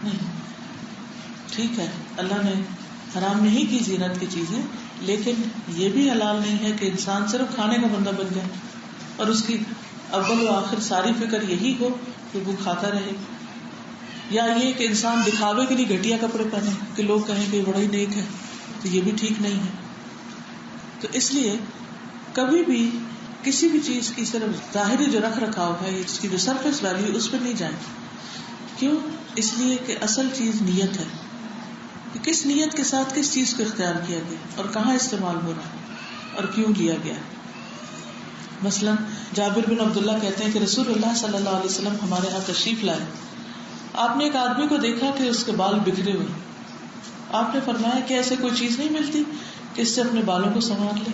S1: نہیں, ٹھیک ہے اللہ نے حرام نہیں کی زینت کی چیزیں, لیکن یہ بھی حلال نہیں ہے کہ انسان صرف کھانے کا بندہ بن جائے اور اس کی اول و آخر ساری فکر یہی ہو کہ وہ کھاتا رہے. یا یہ کہ انسان دکھاوے کے لیے گھٹیا کپڑے پہنے کہ لوگ کہیں کہ بڑا ہی نیک ہے, تو یہ بھی ٹھیک نہیں ہے. تو اس لیے کبھی بھی کسی بھی چیز کی صرف ظاہری جو رکھ رکھاؤ ہے, اس کی جو سرفیس ویلیو, اس پہ نہیں جائیں. کیوں؟ اس لیے کہ اصل چیز نیت ہے, کہ کس نیت کے ساتھ کس چیز کو اختیار کیا گیا اور کہاں استعمال ہو رہا ہے اور کیوں لیا گیا. مثلا جابر بن عبداللہ کہتے ہیں کہ رسول اللہ صلی اللہ علیہ وسلم ہمارے یہاں تشریف لائے. آپ نے ایک آدمی کو دیکھا کہ اس کے بال بکھرے ہوئے. آپ نے فرمایا کہ ایسے کوئی چیز نہیں ملتی کہ اس سے اپنے بالوں کو سنوار لے.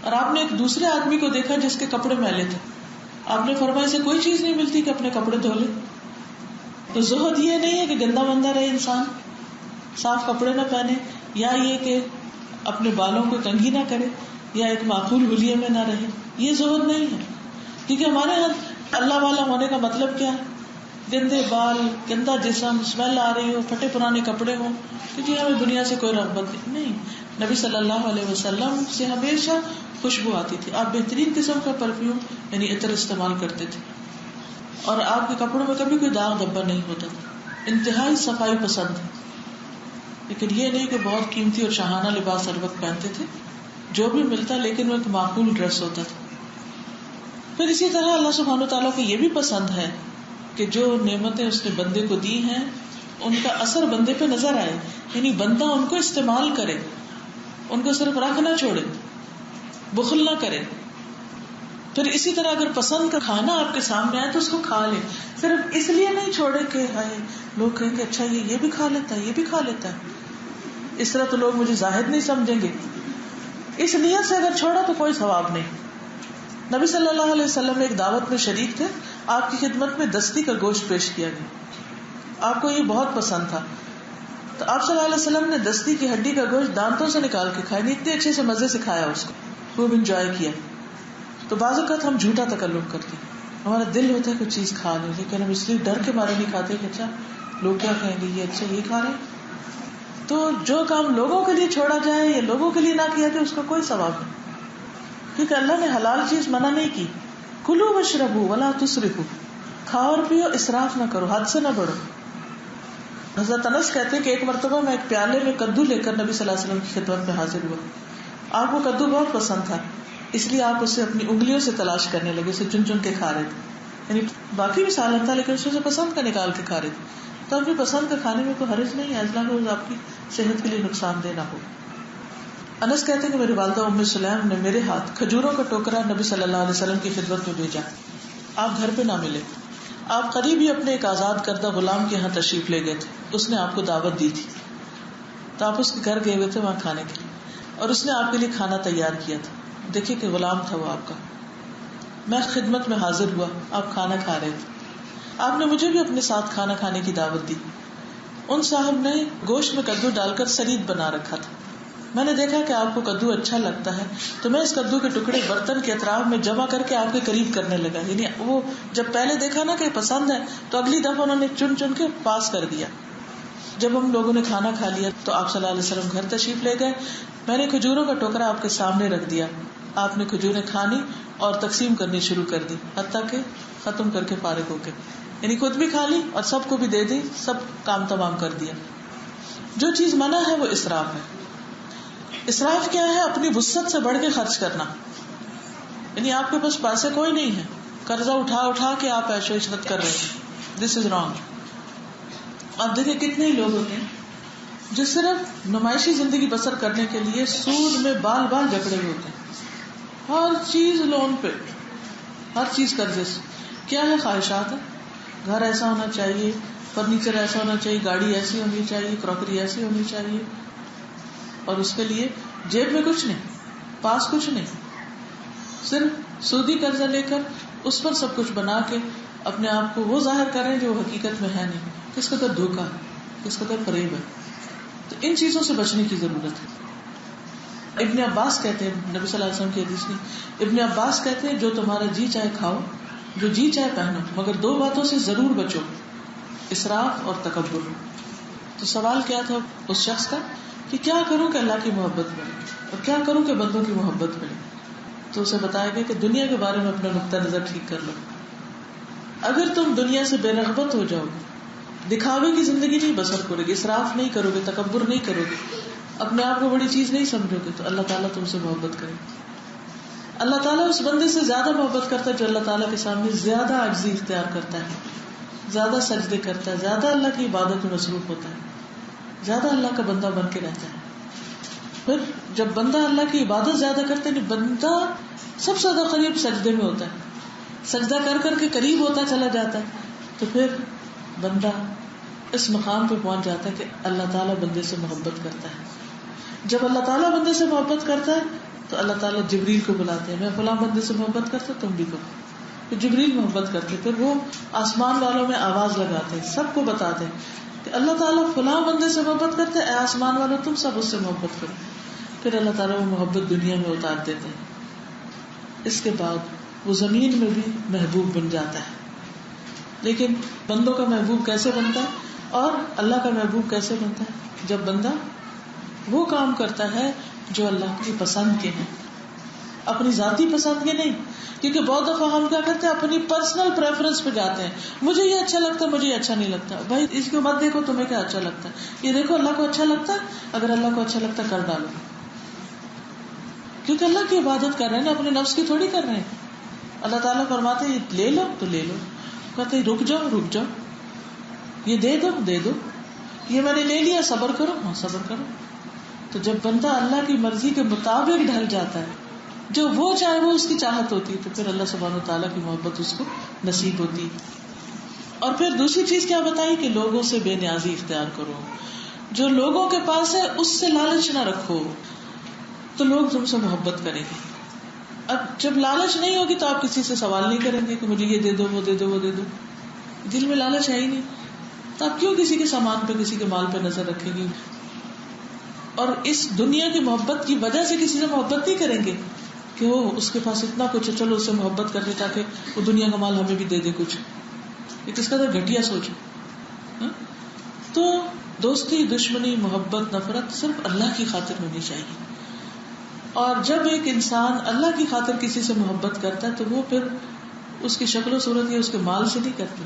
S1: اور آپ نے ایک دوسرے آدمی کو دیکھا جس کے کپڑے میلے تھے. آپ نے فرمایا ایسے کوئی چیز نہیں ملتی کہ اپنے کپڑے دھو لے. تو زہد یہ نہیں ہے کہ گندا بندہ رہے انسان, صاف کپڑے نہ پہنے, یا یہ کہ اپنے بالوں کو کنگھی نہ کرے, یا ایک معقول حلیے میں نہ رہے. یہ زہد نہیں ہے. کیونکہ ہمارے یہاں اللہ والا ہونے کا مطلب کیا ہے؟ گندے بال, گندا جسم, اسمیل آ رہی ہو, پھٹے پرانے کپڑے ہوں, کیونکہ ہمیں دنیا سے کوئی رغبت نہیں. نبی صلی اللہ علیہ وسلم سے ہمیشہ خوشبو آتی تھی. آپ بہترین قسم کا پرفیوم یعنی عطر استعمال کرتے تھے, اور آپ کے کپڑوں میں کبھی کوئی داغ دھبا نہیں ہوتا تھا. انتہائی صفائی پسند ہے. لیکن یہ نہیں کہ بہت قیمتی اور شاہانہ لباس ہر وقت پہنتے تھے, جو بھی ملتا لیکن وہ ایک معقول ڈریس ہوتا تھا. پھر اسی طرح اللہ سبحانہ وتعالیٰ کو یہ بھی پسند ہے کہ جو نعمتیں اس نے بندے کو دی ہیں ان کا اثر بندے پہ نظر آئے, یعنی بندہ ان کو استعمال کرے, ان کو صرف رکھ نہ چھوڑے, بخل نہ کرے. پھر اسی طرح اگر پسند کا کھانا آپ کے سامنے آئے تو اس کو کھا لے, صرف اس لیے نہیں چھوڑے کہ ہائے لوگ کہیں کہ اچھا یہ بھی کھا لیتا ہے, یہ بھی کھا لیتا ہے, اس طرح تو لوگ مجھے زاہد نہیں سمجھیں گے. اس نیت سے اگر چھوڑا تو کوئی ثواب نہیں. نبی صلی اللہ علیہ وسلم ایک دعوت میں شریک تھے, آپ کی خدمت میں دستی کا گوشت پیش کیا گیا. آپ کو یہ بہت پسند تھا, تو آپ صلی اللہ علیہ وسلم نے دستی کی ہڈی کا گوشت دانتوں سے نکال کے کھایا. اتنے اچھے سے مزے سے کھایا, اس کو خوب انجوائے کیا. تو بعض اوقات ہم جھوٹا تکلف کرتے ہیں, ہمارا دل ہوتا ہے کوئی چیز کھا لیں, لیکن ہم اس لیے ڈر کے مارے نہیں کھاتے کہ اچھا لوگ کیا کہیں گے, یہ اچھا یہ کھا رہے ہیں. تو جو کام لوگوں کے لیے چھوڑا جائے یا لوگوں کے لیے نہ کیا جائے اس کا کوئی ثواب نہیں, کیونکہ اللہ نے حلال چیز منع نہیں کی. کلوا واشربوا ولا تسرفوا, کھاؤ اور پیو، اسراف نہ کرو، حد سے نہ بڑھو. حضرت انس کہتے ہیں کہ ایک مرتبہ میں ایک پیالے میں کدو لے کر نبی صلی اللہ علیہ وسلم کی خدمت میں حاضر ہوا. آپ کو کدو بہت پسند تھا، اس لیے آپ اسے اپنی انگلیوں سے تلاش کرنے لگے، اسے چن چن کے کھا رہے تھے. یعنی باقی بھی سالن تھا لیکن اسے پسند کا نکال کے کھا رہے تھے. تو اپنی پسند کا کھانے میں کوئی حرج نہیں ہے، اللہ کو آپ کی صحت کے لیے نقصان دہ نہ ہو. انس کہتے ہیں کہ میری والدہ ام سلیم نے میرے ہاتھ کھجوروں کا ٹوکرا نبی صلی اللہ علیہ وسلم کی خدمت میں بھیجا. آپ گھر پہ نہ ملے، آپ قریب ہی اپنے ایک آزاد کردہ غلام کے یہاں تشریف لے گئے تھے. اس نے آپ کو دعوت دی تھی تو آپ اس کے گھر گئے ہوئے تھے وہاں کھانے کے لیے، اور اس نے آپ کے لیے کھانا تیار کیا تھا. دیکھیے کہ غلام تھا وہ آپ کا. میں خدمت میں حاضر ہوا، آپ کھانا کھا رہے تھے. آپ نے مجھے بھی اپنے ساتھ کھانا کھانے کی دعوت دی. ان صاحب نے گوشت میں کدو ڈال کر سرید بنا رکھا تھا. میں نے دیکھا کہ آپ کو کدو اچھا لگتا ہے تو میں اس کدو کے ٹکڑے برتن کے اطراف میں جمع کر کے آپ کے قریب کرنے لگا. یعنی وہ جب پہلے دیکھا نا کہ پسند ہے تو اگلی دفعہ انہوں نے چن چن کے پاس کر دیا. جب ہم لوگوں نے کھانا کھا لیا تو آپ صلی اللہ علیہ وسلم گھر تشریف لے گئے. میں نے کھجوروں کا ٹوکرا آپ کے سامنے رکھ دیا. آپ نے کھجوریں کھانی اور تقسیم کرنی شروع کر دی حتیٰ کہ ختم کر کے فارغ ہو کے، یعنی خود بھی کھا لی اور سب کو بھی دے دی، سب کام تمام کر دیا. جو چیز منع ہے وہ اسراف ہے. اسراف کیا ہے؟ اپنی وسعت سے بڑھ کے خرچ کرنا. یعنی آپ کے پاس پیسے کوئی نہیں ہے، قرضہ اٹھا اٹھا کے آپ عیش و عشرت کر رہے ہیں. دس از رانگ. آپ دیکھیں کتنے ہی لوگ ہوتے ہیں جو صرف نمائشی زندگی بسر کرنے کے لیے سود میں بال بال جکڑے ہوئے ہوتے ہیں. ہر چیز لون پہ، ہر چیز قرضے سے. کیا ہے؟ خواہشات ہے. گھر ایسا ہونا چاہیے، فرنیچر ایسا ہونا چاہیے، گاڑی ایسی ہونی چاہیے، کراکری ایسی ہونی چاہیے، اور اس کے لیے جیب میں کچھ نہیں، پاس کچھ نہیں، صرف سودی قرضہ لے کر اس پر سب کچھ بنا کے اپنے آپ کو وہ ظاہر کر رہے ہیں جو وہ حقیقت میں ہے نہیں. کس قدر دھوکہ ہے، کس قدر فریب ہے. تو ان چیزوں سے بچنے کی ضرورت ہے. ابن عباس کہتے ہیں، نبی صلی اللہ علیہ وسلم کی حدیث میں ابن عباس کہتے ہیں جو تمہارا جی چاہے کھاؤ، جو جی چاہے پہنو، مگر دو باتوں سے ضرور بچو، اسراف اور تکبر. تو سوال کیا تھا اس شخص کا کہ کیا کروں کہ اللہ کی محبت ملے اور کیا کروں کہ بندوں کی محبت ملے. تو اسے بتایا گیا کہ دنیا کے بارے میں اپنا نقطہ نظر ٹھیک کر لو. اگر تم دنیا سے بے رغبت ہو جاؤ گے، دکھاوے کی زندگی نہیں بسر کرو گے، اسراف نہیں کرو گے، تکبر نہیں کرو گے، اپنے آپ کو بڑی چیز نہیں سمجھو گے، تو اللہ تعالیٰ تم سے محبت کرے. اللہ تعالیٰ اس بندے سے زیادہ محبت کرتا ہے جو اللہ تعالیٰ کے سامنے زیادہ عاجزی اختیار کرتا ہے، زیادہ سجدے کرتا ہے، زیادہ اللہ کی عبادت میں مصروف ہوتا ہے، زیادہ اللہ کا بندہ بن کے رہتا ہے. پھر جب بندہ اللہ کی عبادت زیادہ کرتا ہے، بندہ سب سے زیادہ قریب سجدے میں ہوتا ہے، سجدہ کر کر کے قریب ہوتا چلا جاتا ہے، تو پھر بندہ اس مقام پہ پہنچ جاتا ہے کہ اللہ تعالیٰ بندے سے محبت کرتا ہے. جب اللہ تعالیٰ بندے سے محبت کرتا ہے تو اللہ تعالیٰ جبریل کو بلاتے ہیں، میں فلاں بندے سے محبت کرتا تم بھی کرو. پھر جبریل محبت کرتے، پھر وہ آسمان والوں میں آواز لگاتے ہیں، سب کو بتاتے ہیں کہ اللہ تعالیٰ فلاں بندے سے محبت کرتے، اے آسمان والوں تم سب اس سے محبت کرو. پھر اللہ تعالیٰ وہ محبت دنیا میں اتار دیتے ہیں. اس کے بعد وہ زمین میں بھی محبوب بن جاتا ہے. لیکن بندوں کا محبوب کیسے بنتا ہے اور اللہ کا محبوب کیسے بنتا ہے؟ جب بندہ وہ کام کرتا ہے جو اللہ کی پسند کے ہیں، اپنی ذاتی پسند کے نہیں. کیونکہ بہت دفعہ ہم کیا کرتے ہیں، اپنی پرسنل پریفرنس پہ جاتے ہیں. مجھے یہ اچھا لگتا ہے، مجھے یہ اچھا نہیں لگتا. بھائی اس کو مت دیکھو تمہیں کیا اچھا لگتا ہے، یہ دیکھو اللہ کو اچھا لگتا ہے. اگر اللہ کو اچھا لگتا ہے کر ڈالو، کیونکہ اللہ کی عبادت کر رہے ہیں نا، اپنے نفس کی تھوڑی کر رہے ہیں. اللہ تعالیٰ فرماتے ہیں یہ لے لو تو لے لو، کہتے ہیں رک جاؤ رک جاؤ، یہ دے دو دے دو، یہ میں نے لے لیا صبر کرو، ہاں صبر کرو. تو جب بندہ اللہ کی مرضی کے مطابق ڈھل جاتا ہے، جو وہ چاہے وہ اس کی چاہت ہوتی ہے، تو پھر اللہ سبحانہ وتعالیٰ کی محبت اس کو نصیب ہوتی ہے. اور پھر دوسری چیز کیا بتائی کہ لوگوں سے بے نیازی اختیار کرو. جو لوگوں کے پاس ہے اس سے لالچ نہ رکھو، تو لوگ تم سے محبت کریں گے. اب جب لالچ نہیں ہوگی تو آپ کسی سے سوال نہیں کریں گے کہ مجھے یہ دے دو وہ دے دو وہ دے دو. دل میں لالچ ہے ہی نہیں، تو آپ کیوں کسی کے سامان پہ کسی کے مال پہ نظر رکھیں گے؟ اور اس دنیا کی محبت کی وجہ سے کسی سے محبت نہیں کریں گے کہ وہ اس کے پاس اتنا کچھ ہے چلو اس سے محبت کر لیں تاکہ وہ دنیا کا مال ہمیں بھی دے دے کچھ. یہ کس قدر گھٹیا سوچ ہے. تو دوستی، دشمنی، محبت، نفرت صرف اللہ کی خاطر ہونی چاہیے. اور جب ایک انسان اللہ کی خاطر کسی سے محبت کرتا ہے تو وہ پھر اس کی شکل و صورت یا اس کے مال سے نہیں کرتے.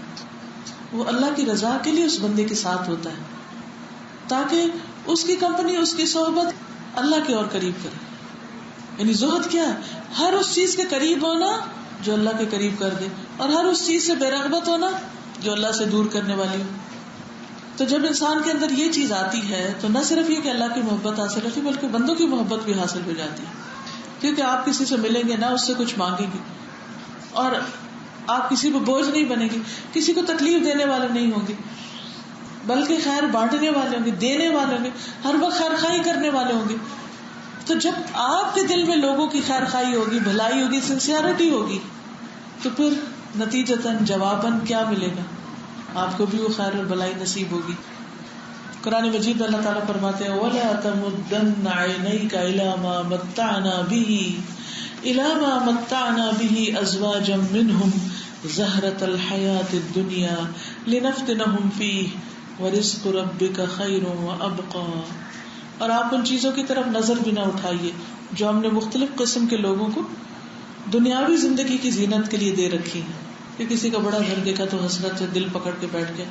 S1: وہ اللہ کی رضا کے لیے اس بندے کے ساتھ ہوتا ہے تاکہ اس کی کمپنی، اس کی صحبت اللہ کے اور قریب کرے. یعنی زہد کیا ہے؟ ہر اس چیز کے قریب ہونا جو اللہ کے قریب کر دے، اور ہر اس چیز سے بے رغبت ہونا جو اللہ سے دور کرنے والی ہو. تو جب انسان کے اندر یہ چیز آتی ہے تو نہ صرف یہ کہ اللہ کی محبت حاصل ہوتی بلکہ بندوں کی محبت بھی حاصل ہو جاتی ہے. کیونکہ آپ کسی سے ملیں گے نہ اس سے کچھ مانگیں گے، اور آپ کسی کو بوجھ نہیں بنے گی، کسی کو تکلیف دینے والے نہیں ہوں گے، بلکہ خیر بانٹنے والے ہوں گے، دینے والے ہوں گے، ہر وقت خیر خواہی کرنے والے ہوں گے. تو جب آپ کے دل میں لوگوں کی خیر خواہی ہوگی، بھلائی ہوگی، سنسیئرٹی ہوگی، تو پھر نتیجتاً جواباً کیا ملے گا؟ آپ کو بھی وہ خیر اور بھلائی نصیب ہوگی. قرآن مجید میں اللہ تعالیٰ فرماتے ہیں وَلَا تَمُدَّنَّ عَيْنَيْكَ إِلَى مَا مَتَّعْنَا بِهِ أَزْوَاجًا مِّنْهُمْ زَهْرَةَ الْحَيَاةِ الدُّنْيَا لِنَفْتِنَهُمْ فِيهِ وَرِزْقُ رَبِّكَ خَيْرٌ وَأَبْقَىٰ. اور آپ ان چیزوں کی طرف نظر بھی نہ اٹھائیے جو ہم نے مختلف قسم کے لوگوں کو دنیاوی زندگی کی زینت کے لیے دے رکھی ہے. کہ کسی کا بڑا گھر دیکھا تو حسرت سے دل پکڑ کے بیٹھ گیا،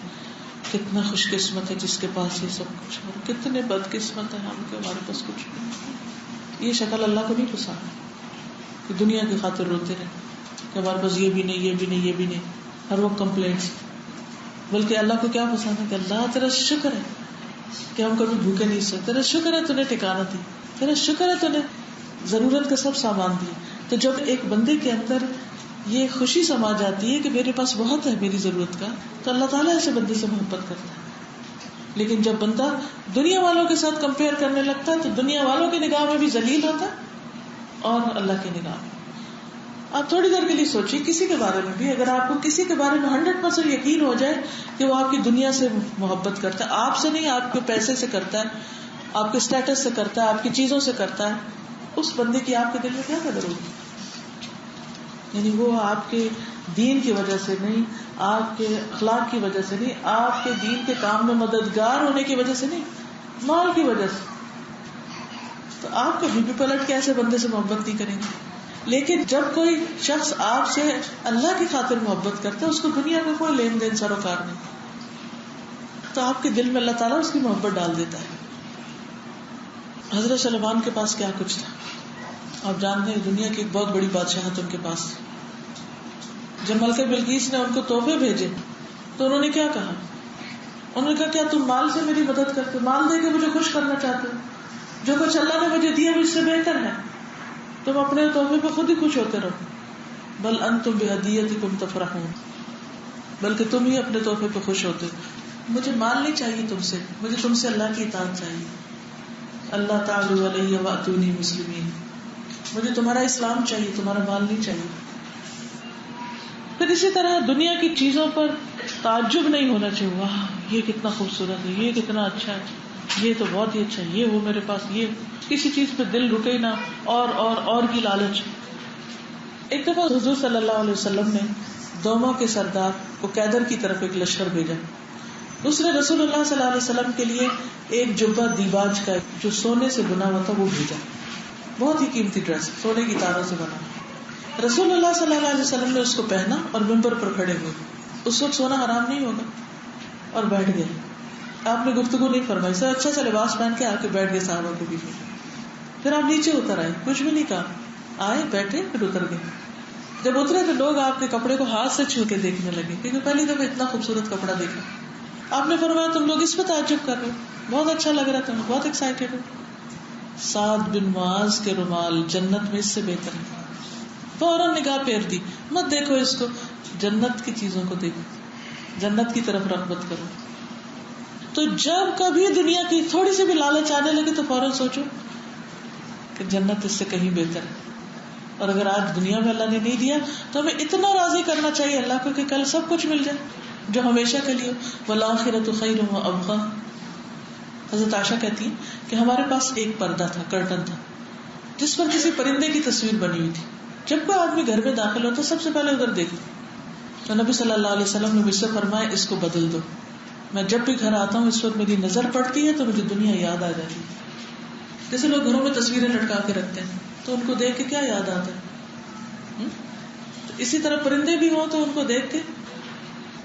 S1: کتنا خوش قسمت ہے جس کے پاس یہ سب کچھ ہے، کتنے بد قسمت ہے ہم کہ ہمارے پاس کچھ نہیں. یہ شکل اللہ کو نہیں پسند کہ دنیا کی خاطر روتے رہے کہ ہمارے پاس یہ بھی نہیں، یہ بھی نہیں، یہ بھی نہیں، ہر وقت کمپلینٹس. بلکہ اللہ کو کیا پسند ہے کہ اللہ تیرا شکر ہے کہ ہم کبھی بھوکے نہیں سکتے، تیرا شکر ہے تو نے ٹھکانہ دی، تیرا شکر ہے تو نے ضرورت کا سب سامان دیا. تو جب ایک بندے کے اندر یہ خوشی سما جاتی ہے کہ میرے پاس بہت ہے میری ضرورت کا، تو اللہ تعالیٰ ایسے بندے سے محبت کرتا ہے. لیکن جب بندہ دنیا والوں کے ساتھ کمپیئر کرنے لگتا ہے تو دنیا والوں کی نگاہ میں بھی ذلیل ہوتا ہے اور اللہ کی نگاہ میں. آپ تھوڑی دیر کے لیے سوچیے کسی کے بارے میں بھی، اگر آپ کو کسی کے بارے میں 100% یقین ہو جائے کہ وہ آپ کی دنیا سے محبت کرتا ہے، آپ سے نہیں، آپ کے پیسے سے کرتا ہے، آپ کے اسٹیٹس سے کرتا ہے، آپ کی چیزوں سے کرتا ہے، اس بندے کی آپ کے دل میں کیا قدر ہوگی؟ یعنی وہ آپ کے دین کی وجہ سے نہیں، آپ کے اخلاق کی وجہ سے نہیں، آپ کے دین کے کام میں مددگار ہونے کی وجہ سے نہیں، مال کی وجہ سے. تو آپ کبھی بھی پلٹ کے ایسے بندے سے محبت نہیں کریں گے. لیکن جب کوئی شخص آپ سے اللہ کی خاطر محبت کرتا ہے، اس کو دنیا میں کوئی لین دین سروکار نہیں، تو آپ کے دل میں اللہ تعالیٰ اس کی محبت ڈال دیتا ہے. حضرت سلیمان کے پاس کیا کچھ تھا؟ آپ جانتے ہیں دنیا کی ایک بہت بڑی بادشاہت ان کے پاس. جب ملکہ بلقیس نے ان کو تحفے بھیجے تو انہوں نے کیا کہا؟ انہوں نے کہا کیا تم مال سے میری مدد کرتے، مال دے کے مجھے خوش کرنا چاہتے ہو؟ جو کچھ اللہ نے مجھے دیا اس سے بہتر ہے، تم اپنے تحفے پہ خود ہی خوش ہوتے رہو. بل انتم بہدیتکم تفرحون، بلکہ تم ہی اپنے تحفے پہ خوش ہوتے ہو. مجھے مال نہیں چاہیے تم سے، مجھے تم سے اللہ کی اطاعت چاہیے. اللہ تعالی علیہ واتونی مسلمین، مجھے تمہارا اسلام چاہیے، تمہارا مال نہیں چاہیے. پھر اسی طرح دنیا کی چیزوں پر تعجب نہیں ہونا چاہیے، واہ یہ کتنا خوبصورت ہے، یہ کتنا اچھا ہے، یہ تو بہت ہی اچھا ہے، یہ وہ میرے پاس، یہ کسی چیز پہ دل رکے نہ، اور کی لالچ. ایک دفعہ حضور صلی اللہ علیہ وسلم نے دوما کے سردار کو کیدر کی طرف ایک لشکر بھیجا. اس نے رسول اللہ صلی اللہ علیہ وسلم کے لیے ایک جبہ دیباج کا جو سونے سے بنا ہوا تھا وہ بھیجا، بہت ہی قیمتی ڈریس، سونے کی تاروں سے بنا. رسول اللہ صلی اللہ علیہ وسلم نے اس کو پہنا اور ممبر پر کھڑے ہوئے. اس وقت سونا حرام نہیں ہوگا، اور بیٹھ گئے. آپ نے گفتگو نہیں فرمائی، سر اچھا سا لباس پہن کے آ کے بیٹھ گئے صحابہ کے بیچ میں. پھر آپ نیچے اتر آئے، کچھ بھی نہیں کہا، آئے بیٹھے پھر اتر گئے. جب اترے تو لوگ آپ کے کپڑے کو ہاتھ سے چھو کے دیکھنے لگے، کیونکہ پہلی دفعہ اتنا خوبصورت کپڑا دیکھا. آپ نے فرمایا تم لوگ اس پہ تعجب کر رہے ہو، بہت اچھا لگ رہا تھا، بہت ایکسائٹیڈ ہو. سعد بن معاذ کے رومال جنت میں اس سے بہتر ہے. فوراً نگاہ پھیر دی، مت دیکھو اس کو، جنت کی چیزوں کو دیکھو، جنت کی طرف رغبت کرو. تو جب کبھی دنیا کی تھوڑی سی بھی لالچ آنے لگے تو فوراً سوچو کہ جنت اس سے کہیں بہتر ہے. اور اگر آج دنیا میں اللہ نے نہیں دیا تو ہمیں اتنا راضی کرنا چاہیے اللہ کو کہ کل سب کچھ مل جائے جو ہمیشہ کے لیے. والآخرۃ خیر وابقیٰ. حضرت عائشہ کہتی ہیں کہ ہمارے پاس ایک پردہ تھا، کرٹن تھا، جس پر کسی پرندے کی تصویر بنی ہوئی تھی. جب کوئی آدمی گھر میں داخل ہوتا سب سے پہلے ادھر دیکھتا. تو نبی صلی اللہ علیہ وسلم نے مجھ سے فرمایا اس کو بدل دو. میں جب بھی گھر آتا ہوں اس وقت میری نظر پڑتی ہے تو مجھے دنیا یاد آ جاتی ہے. جیسے لوگ گھروں میں تصویریں لٹکا کے رکھتے ہیں تو ان کو دیکھ کے کیا یاد آتا ہے. تو اسی طرح پرندے بھی ہوں تو ان کو دیکھ کے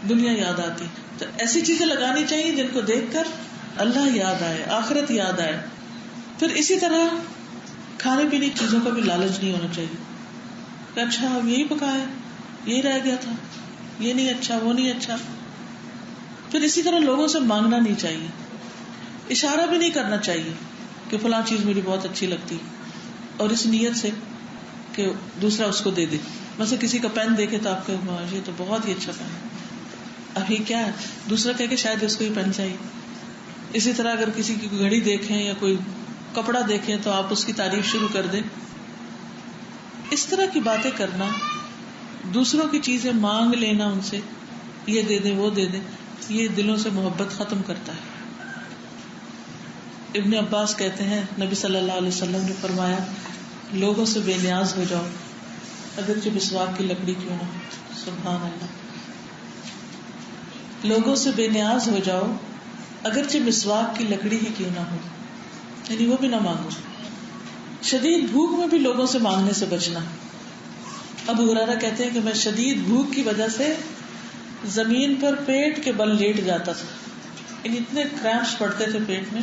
S1: دنیا یاد آتی. تو ایسی چیزیں لگانی چاہیے جن کو دیکھ کر اللہ یاد آئے, آخرت یاد آئے. پھر اسی طرح کھانے پینے کی چیزوں کا بھی لالچ نہیں ہونا چاہیے کہ اچھا اب یہی پکایا, یہی رہ گیا تھا, یہ نہیں اچھا, وہ نہیں اچھا. پھر اسی طرح لوگوں سے مانگنا نہیں چاہیے, اشارہ بھی نہیں کرنا چاہیے کہ فلاں چیز میری بہت اچھی لگتی, اور اس نیت سے کہ دوسرا اس کو دے دے. مثلا کسی کا پین دیکھے تو آپ کو یہ تو بہت ہی اچھا پین ہے, اب یہ کیا ہے, دوسرا کہے کہ شاید اس کو ہی پین چاہیے. اسی طرح اگر کسی کی گھڑی دیکھیں یا کوئی کپڑا دیکھیں تو آپ اس کی تعریف شروع کر دیں. اس طرح کی باتیں کرنا, دوسروں کی چیزیں مانگ لینا ان سے, یہ دے دیں وہ دے دیں, یہ دلوں سے محبت ختم کرتا ہے. ابن عباس کہتے ہیں نبی صلی اللہ علیہ وسلم نے فرمایا لوگوں سے بے نیاز ہو جاؤ اگرچہ مسواک کی لکڑی کیوں نہ ہو. سبحان اللہ. لوگوں سے بے نیاز ہو جاؤ اگرچہ مسواک کی لکڑی ہی کیوں نہ ہو, یعنی وہ بھی نہ مانگو. شدید بھوک میں بھی لوگوں سے مانگنے سے بچنا. ابو ہریرہ کہتے ہیں کہ میں شدید بھوک کی وجہ سے زمین پر پیٹ کے بل لیٹ جاتا تھا, یعنی اتنے کریمپس پڑتے تھے پیٹ میں,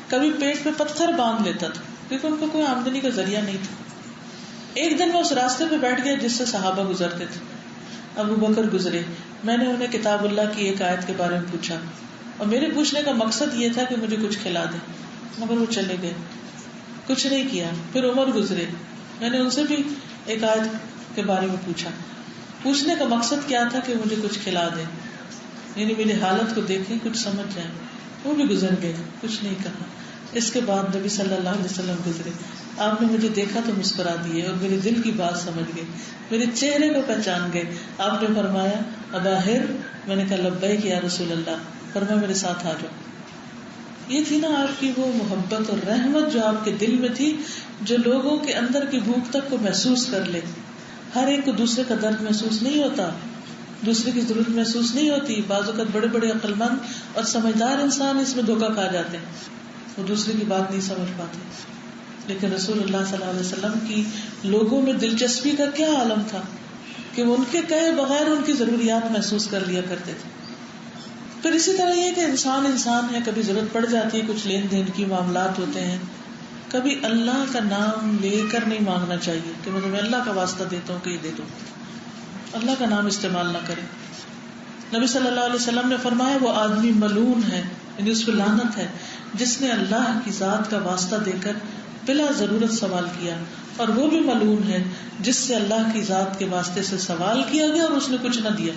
S1: کبھی پیٹ پہ پتھر باندھ لیتا تھا کیونکہ ان کو کوئی آمدنی کا ذریعہ نہیں تھا. ایک دن میں اس راستے پہ بیٹھ گیا جس سے صحابہ گزرتے تھے. ابو بکر گزرے, میں نے انہیں کتاب اللہ کی ایک آیت کے بارے میں پوچھا, اور میرے پوچھنے کا مقصد یہ تھا کہ مجھے کچھ کھلا دیں, مگر وہ چلے گئے, کچھ نہیں کیا. پھر عمر گزرے, میں نے ان سے بھی ایک آیت کے بارے میں پوچھا, پوچھنے کا مقصد کیا تھا کہ مجھے کچھ کھلا دیں, یعنی میری حالت کو دیکھیں کچھ سمجھ جائیں. وہ بھی گزر گئے, کچھ نہیں کہا. اس کے بعد نبی صلی اللہ علیہ وسلم گزرے, آپ نے مجھے دیکھا تو مسکرا دیے اور میرے دل کی بات سمجھ گئے, میرے چہرے کو پہچان گئے. آپ نے فرمایا اباہر, میں نے کہا لبیک یا رسول اللہ, فرمایا میرے ساتھ آ جاؤ. یہ تھی نا آپ کی وہ محبت اور رحمت جو آپ کے دل میں تھی, جو لوگوں کے اندر کی بھوک تک کو محسوس کر لے. ہر ایک کو دوسرے کا درد محسوس نہیں ہوتا, دوسرے کی ضرورت محسوس نہیں ہوتی. بعض اوقات بڑے بڑے عقل مند اور سمجھدار انسان اس میں دھوکہ کھا جاتے ہیں, وہ دوسرے کی بات نہیں سمجھ پاتے. لیکن رسول اللہ صلی اللہ علیہ وسلم کی لوگوں میں دلچسپی کا کیا عالم تھا کہ وہ ان کے کہے بغیر ان کی ضروریات محسوس کر لیا کرتے تھے. پھر اسی طرح یہ کہ انسان ہے, کبھی ضرورت پڑ جاتی ہے, کچھ لین دین کی معاملات ہوتے ہیں, کبھی اللہ کا نام لے کر نہیں مانگنا چاہیے کہ میں اللہ کا واسطہ دیتا ہوں کہ یہ دے دوں, اللہ کا نام استعمال نہ کرے. نبی صلی اللہ علیہ وسلم نے فرمایا وہ آدمی ملعون ہے, یعنی اس پہ لعنت ہے, جس نے اللہ کی ذات کا واسطہ دے کر بلا ضرورت سوال کیا, اور وہ بھی ملعون ہے جس سے اللہ کی ذات کے واسطے سے سوال کیا گیا اور اس نے کچھ نہ دیا.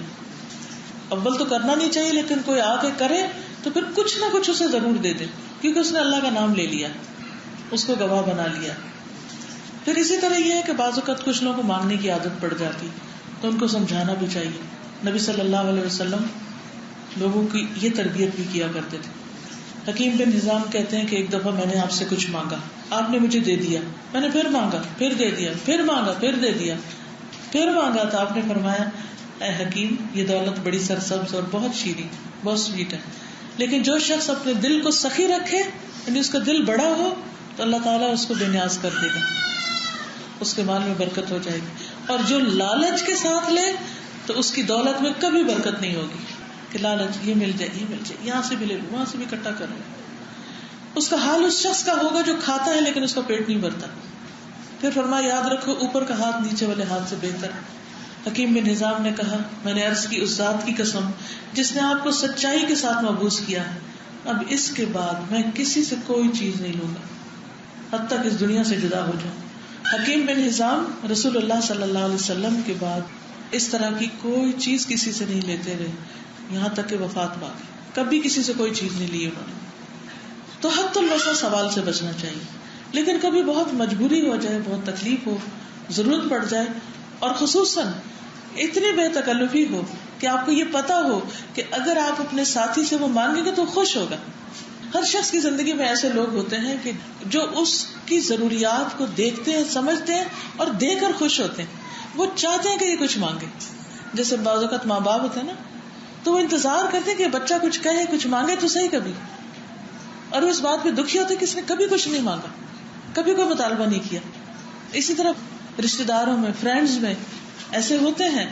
S1: اول تو کرنا نہیں چاہیے, لیکن کوئی آ کے کرے تو پھر کچھ نہ کچھ اسے ضرور دے دے, کیونکہ اس نے اللہ کا نام لے لیا, اس کو گواہ بنا لیا. پھر اسی طرح یہ ہے کہ بعض اوقات کچھ لوگوں کو مانگنے کی عادت پڑ جاتی, تو ان کو سمجھانا بھی چاہیے. نبی صلی اللہ علیہ وسلم لوگوں کی یہ تربیت بھی کیا کرتے تھے. حکیم بن حزام کہتے ہیں کہ ایک دفعہ میں نے آپ سے کچھ مانگا, آپ نے مجھے دے دیا, میں نے پھر مانگا, پھر دے دیا, پھر مانگا, پھر دے دیا, پھر مانگا, تو آپ نے فرمایا اے حکیم, یہ دولت بڑی سرسبز اور بہت شیریں, بہت سویٹ ہے, لیکن جو شخص اپنے دل کو سخی رکھے, یعنی اس کا دل بڑا ہو, تو اللہ تعالیٰ اس کو بے نیاز کر دے گا, اس کے مال میں برکت ہو جائے گی. اور جو لالچ کے ساتھ لے تو اس کی دولت میں کبھی برکت نہیں ہوگی, کہ لالچ یہ مل جائے, یہ مل جائے, یہاں سے بھی لے لوں, وہاں سے بھی اکٹھا کر لوں. اس کا حال اس شخص کا ہوگا جو کھاتا ہے لیکن اس کا پیٹ نہیں بھرتا. پھر فرمایا یاد رکھو اوپر کا ہاتھ نیچے والے ہاتھ سے بہتر. حکیم بن حزام نے کہا میں نے عرض کی اس ذات کی قسم جس نے آپ کو سچائی کے ساتھ مبعوث کیا ہے, اب اس کے بعد میں کسی سے کوئی چیز نہیں لوں گا حتیٰ کہ اس دنیا سے جدا ہو جاؤں. حکیم بن حزام رسول اللہ صلی اللہ علیہ وسلم کے بعد اس طرح کی کوئی چیز کسی سے نہیں لیتے رہے, یہاں تک کہ وفات پا گئی, کبھی کسی سے کوئی چیز نہیں لی انہوں نے. تو حد الوسع سوال سے بچنا چاہیے, لیکن کبھی بہت مجبوری ہو جائے, بہت تکلیف ہو, ضرورت پڑ جائے, اور خصوصاً اتنی بے تکلفی ہو کہ آپ کو یہ پتا ہو کہ اگر آپ اپنے ساتھی سے وہ مانگیں گے تو خوش ہوگا. ہر شخص کی زندگی میں ایسے لوگ ہوتے ہیں کہ جو اس کی ضروریات کو دیکھتے ہیں, سمجھتے ہیں اور دے کر خوش ہوتے ہیں. وہ چاہتے ہیں کہ یہ کچھ مانگے. جیسے بعض اوقات ماں باپ ہوتے ہیں نا, تو وہ انتظار کرتے ہیں کہ بچہ کچھ کہے, کچھ مانگے تو صحیح کبھی, اور وہ اس بات پہ دکھی ہوتے کہ اس نے کبھی کچھ نہیں مانگا, کبھی کوئی مطالبہ نہیں کیا. اسی طرح رشتے داروں میں, فرینڈز میں ایسے ہوتے ہیں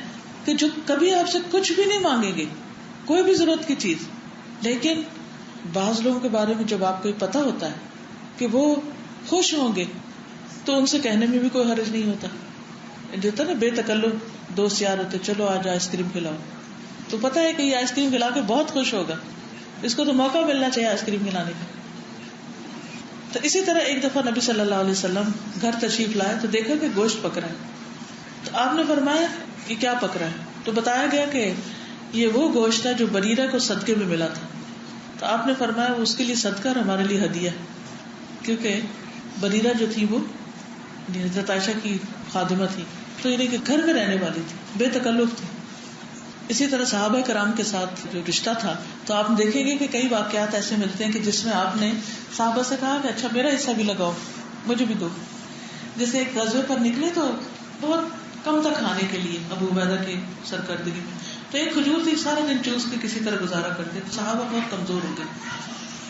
S1: کہ جو کبھی آپ سے کچھ بھی نہیں مانگیں گے، کوئی بھی ضرورت کی چیز، لیکن بعض لوگوں کے بارے میں جب آپ کو پتا ہوتا ہے کہ وہ خوش ہوں گے تو ان سے کہنے میں بھی کوئی حرج نہیں ہوتا. جو نا بے تکلف دوست یار ہوتے، چلو آج آئس کریم کھلاؤ، تو پتا ہے کہ یہ آئس کریم کھلا کے بہت خوش ہوگا، اس کو تو موقع ملنا چاہیے آئس کریم کھلانے کا. تو اسی طرح ایک دفعہ نبی صلی اللہ علیہ وسلم گھر تشریف لائے تو دیکھا کہ گوشت پک رہا ہے. تو آپ نے فرمایا کہ کیا پک رہا ہے؟ تو بتایا گیا کہ یہ وہ گوشت ہے جو بریرہ کو صدقے میں ملا تھا. تو آپ نے فرمایا اس کے لیے صدقہ اور ہمارے لیے ہدیہ، کیونکہ بریرہ جو تھی وہ حضرت عائشہ کی خادمہ تھی، تو یعنی کہ گھر میں رہنے والی تھی، بے تکلف تھی. اسی طرح صحابہ کرام کے ساتھ جو رشتہ تھا، تو آپ دیکھیں گے کہ کئی واقعات ایسے ملتے ہیں کہ جس میں آپ نے صحابہ سے کہا کہ اچھا میرا حصہ بھی لگاؤ، مجھے بھی دو. جیسے ایک غزوے پر نکلے تو بہت کم تک کھانے کے لیے ابو عبیدہ کی سرکردگی میں، تو ایک کھجور تھی، سارا دن چوس کے کسی طرح گزارا کرتے. صحابہ بہت کمزور ہو گئے،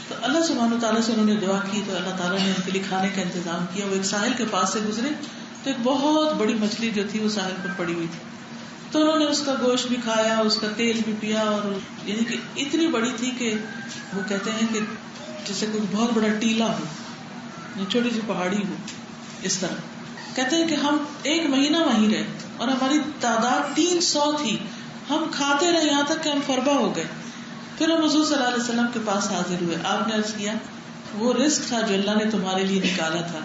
S1: تو اللہ سبحانہ تعالیٰ سے انہوں نے دعا کی تو اللہ تعالیٰ نے ان کے لیے کھانے کا انتظام کیا. وہ ایک ساحل کے پاس سے گزرے تو ایک بہت بڑی مچھلی جو تھی وہ ساحل پر پڑی ہوئی تھی، تو انہوں نے اس کا گوشت بھی کھایا، اس کا تیل بھی پیا، اور یعنی کہ اتنی بڑی تھی کہ وہ کہتے ہیں کہ جیسے کوئی بہت بڑا ٹیلا ہو، چھوٹی سی پہاڑی ہو، اس طرح. کہتے ہیں کہ ہم 1 مہینہ وہیں رہے اور ہماری تعداد 300 تھی. ہم کھاتے رہے یہاں تک کہ ہم فربا ہو گئے. پھر ہم حضور صلی اللہ علیہ وسلم کے پاس حاضر ہوئے. آپ نے عرض کیا وہ رزق تھا جو اللہ نے تمہارے لیے نکالا تھا،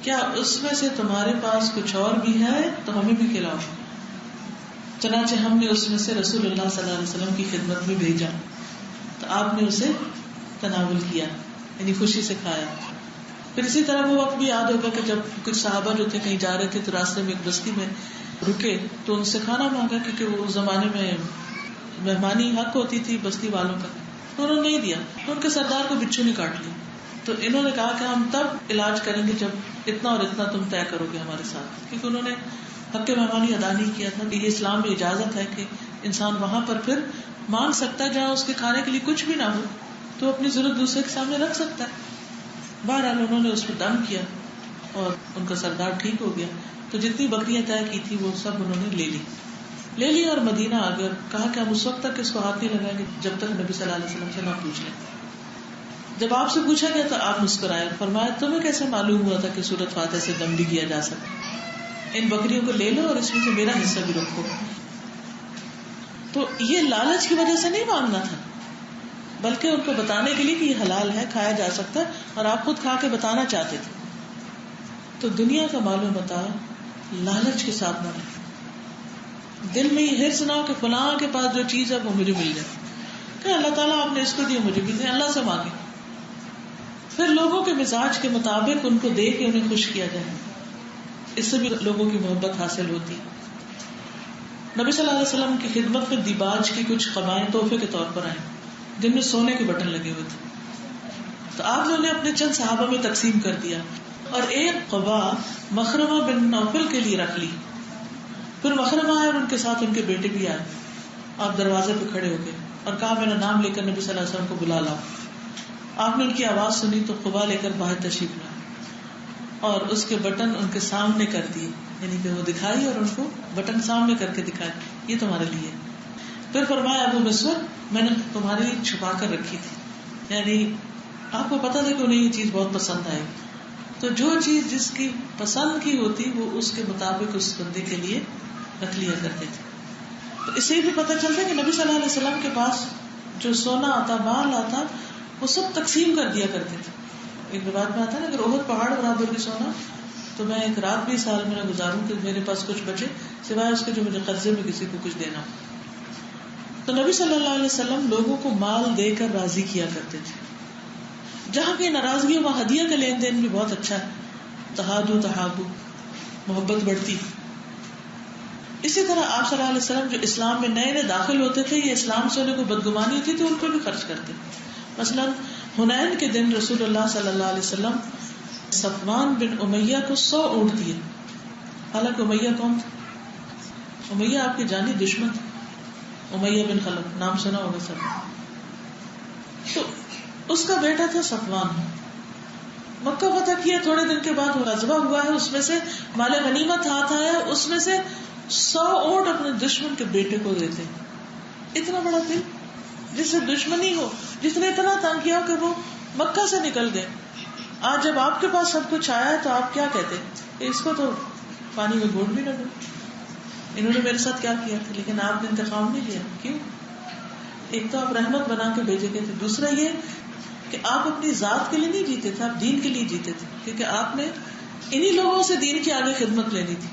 S1: کیا اس میں سے تمہارے پاس کچھ اور بھی ہے تو ہمیں بھی کھلاؤ. چنانچہ ہم نے اس میں سے رسول اللہ صلی اللہ علیہ وسلم کی خدمت میں بھیجا تو آپ نے اسے تناول کیا، یعنی خوشی سے کھایا. پھر اسی طرح وہ وقت بھی یاد ہوگا کہ جب کچھ صحابہ جو تھے کہیں جا رہے تھے تو راستے میں ایک بستی میں رکے تو ان سے کھانا مانگا، کیونکہ وہ اس زمانے میں مہمانی حق ہوتی تھی بستی والوں کا، تو انہوں نے نہیں دیا. تو ان کے سردار کو بچھو نے کاٹ لی. تو انہوں نے کہا کہ ہم تب علاج کریں گے جب اتنا اور اتنا تم طے کرو گے ہمارے ساتھ، کیونکہ انہوں نے حق مہمانی ادا نہیں کیا تھا. کہ یہ اسلام میں اجازت ہے کہ انسان وہاں پر پھر مانگ سکتا ہے، جہاں اس کے کھانے کے لیے کچھ بھی نہ ہو تو اپنی ضرورت دوسرے کے سامنے رکھ سکتا ہے. بہرحال انہوں نے اس پہ دم کیا اور ان کا سردار ٹھیک ہو گیا. تو جتنی بکریاں طے کی تھی وہ سب انہوں نے لے لی اور مدینہ آ گئے. کہا کہ ہم اس وقت تک اس کو ہاتھ نہیں لگائیں گے جب تک نبی صلی اللہ علیہ وسلم سے نہ پوچھ لیں. جب آپ سے پوچھا گیا تو آپ مسکرائے، فرمایا تمہیں کیسے معلوم ہوا تھا کہ سورۃ فاتحہ سے دم بھی کیا جا سکتا؟ ان بکریوں کو لے لو اور اس میں سے میرا حصہ بھی رکھو. تو یہ لالچ کی وجہ سے نہیں مانگنا تھا، بلکہ ان کو بتانے کے لیے کہ یہ حلال ہے، کھایا جا سکتا ہے، اور آپ خود کھا کے بتانا چاہتے تھے. تو دنیا کا مال و متاع لالچ کے ساتھ نہ رہے. دل میں یہ حرص نہ ہو کہ فلاں کے پاس جو چیز ہے وہ مجھے مل جائے، کہ اللہ تعالیٰ آپ نے اس کو دیا مجھے بھی دے، اللہ سے مانگے. پھر لوگوں کے مزاج کے مطابق ان کو دے کے انہیں خوش کیا جائے، اس سے بھی لوگوں کی محبت حاصل ہوتی. نبی صلی اللہ علیہ وسلم کی خدمت میں دیباج کی کچھ قبائیں تحفے کے طور پر آئیں جن میں سونے کے بٹن لگے ہوئے تھے. تو آپ نے انہیں اپنے چند صحابہ میں تقسیم کر دیا اور ایک قبا مخرمہ بن نوفل کے لیے رکھ لی. پھر مخرمہ آئے اور ان کے ساتھ ان کے بیٹے بھی آئے. آپ دروازے پہ کھڑے ہو گئے اور کہا میرا نام لے کر نبی صلی اللہ علیہ وسلم کو بلا لاؤ. آپ نے ان کی آواز سنی تو قبا لے کر باہر تشریف لائے اور اس کے بٹن ان کے سامنے کر دیے، یعنی کہ وہ دکھائی اور ان کو بٹن سامنے کر کے دکھائی، یہ تمہارے لیے. پھر فرمایا ابو مسعود میں نے تمہارے لیے چھپا کر رکھی تھی، یعنی آپ کو پتا تھا کہ انہیں یہ چیز بہت پسند آئے. تو جو چیز جس کی پسند کی ہوتی وہ اس کے مطابق اس بندے کے لیے رکھ لیا کرتے تھے. تو اس سے بھی پتہ چلتا ہے کہ نبی صلی اللہ علیہ وسلم کے پاس جو سونا آتا، مال آتا، وہ سب تقسیم کر دیا کرتے تھے. ایک روایت میں آتا ہے نا، اگر احد پہاڑ برابر بھی سونا تو میں ایک رات بھی سال میں نہ گزاروں کہ میرے پاس کچھ بچے سوائے اس کے جو مجھے قرضے میں کسی کو کچھ دینا. تو نبی صلی اللہ علیہ وسلم لوگوں کو مال دے کر راضی کیا کرتے تھے. جہاں کی ناراضگی وہاں ہدیہ کا لین دین بھی بہت اچھا ہے. تہادو تحابو، محبت بڑھتی. اسی طرح آپ صلی اللہ علیہ وسلم جو اسلام میں نئے نئے داخل ہوتے تھے، یہ اسلام سے انہیں کو بدگمانی ہوتی تھی، ان کو بھی خرچ کرتے. مثلا حنین کے دن رسول اللہ صلی اللہ علیہ وسلم صفوان بن امیہ کو 100 اونٹ دیے. حالانکہ امیہ کون تھا؟ امیہ آپ کے جانی دشمن تھے. امیہ بن خلف نام سنا ہوگا سب. تو اس کا بیٹا تھا صفوان. مکہ فتح کیا، تھوڑے دن کے بعد وہ غزوہ ہوا ہے، اس میں سے مال غنیمت ہاتھ آیا، اس میں سے 100 اونٹ اپنے دشمن کے بیٹے کو دیتے. اتنا بڑا دل جس سے دشمنی ہو، جس نے اتنا تنگ کیا کہ وہ مکہ سے نکل گئے. آج جب آپ کے پاس سب کچھ آیا ہے تو آپ کیا کہتے ہیں؟ اس کو تو پانی میں گھوٹ بھی نہ دو، انہوں نے میرے ساتھ کیا کیا تھا. لیکن آپ نے انتقام نہیں لیا. کیوں؟ ایک تو آپ رحمت بنا کے بھیجے گئے تھے، دوسرا یہ کہ آپ اپنی ذات کے لیے نہیں جیتے تھے، آپ دین کے لیے جیتے تھے، کیونکہ آپ نے انہی لوگوں سے دین کی آگے خدمت لینی تھی.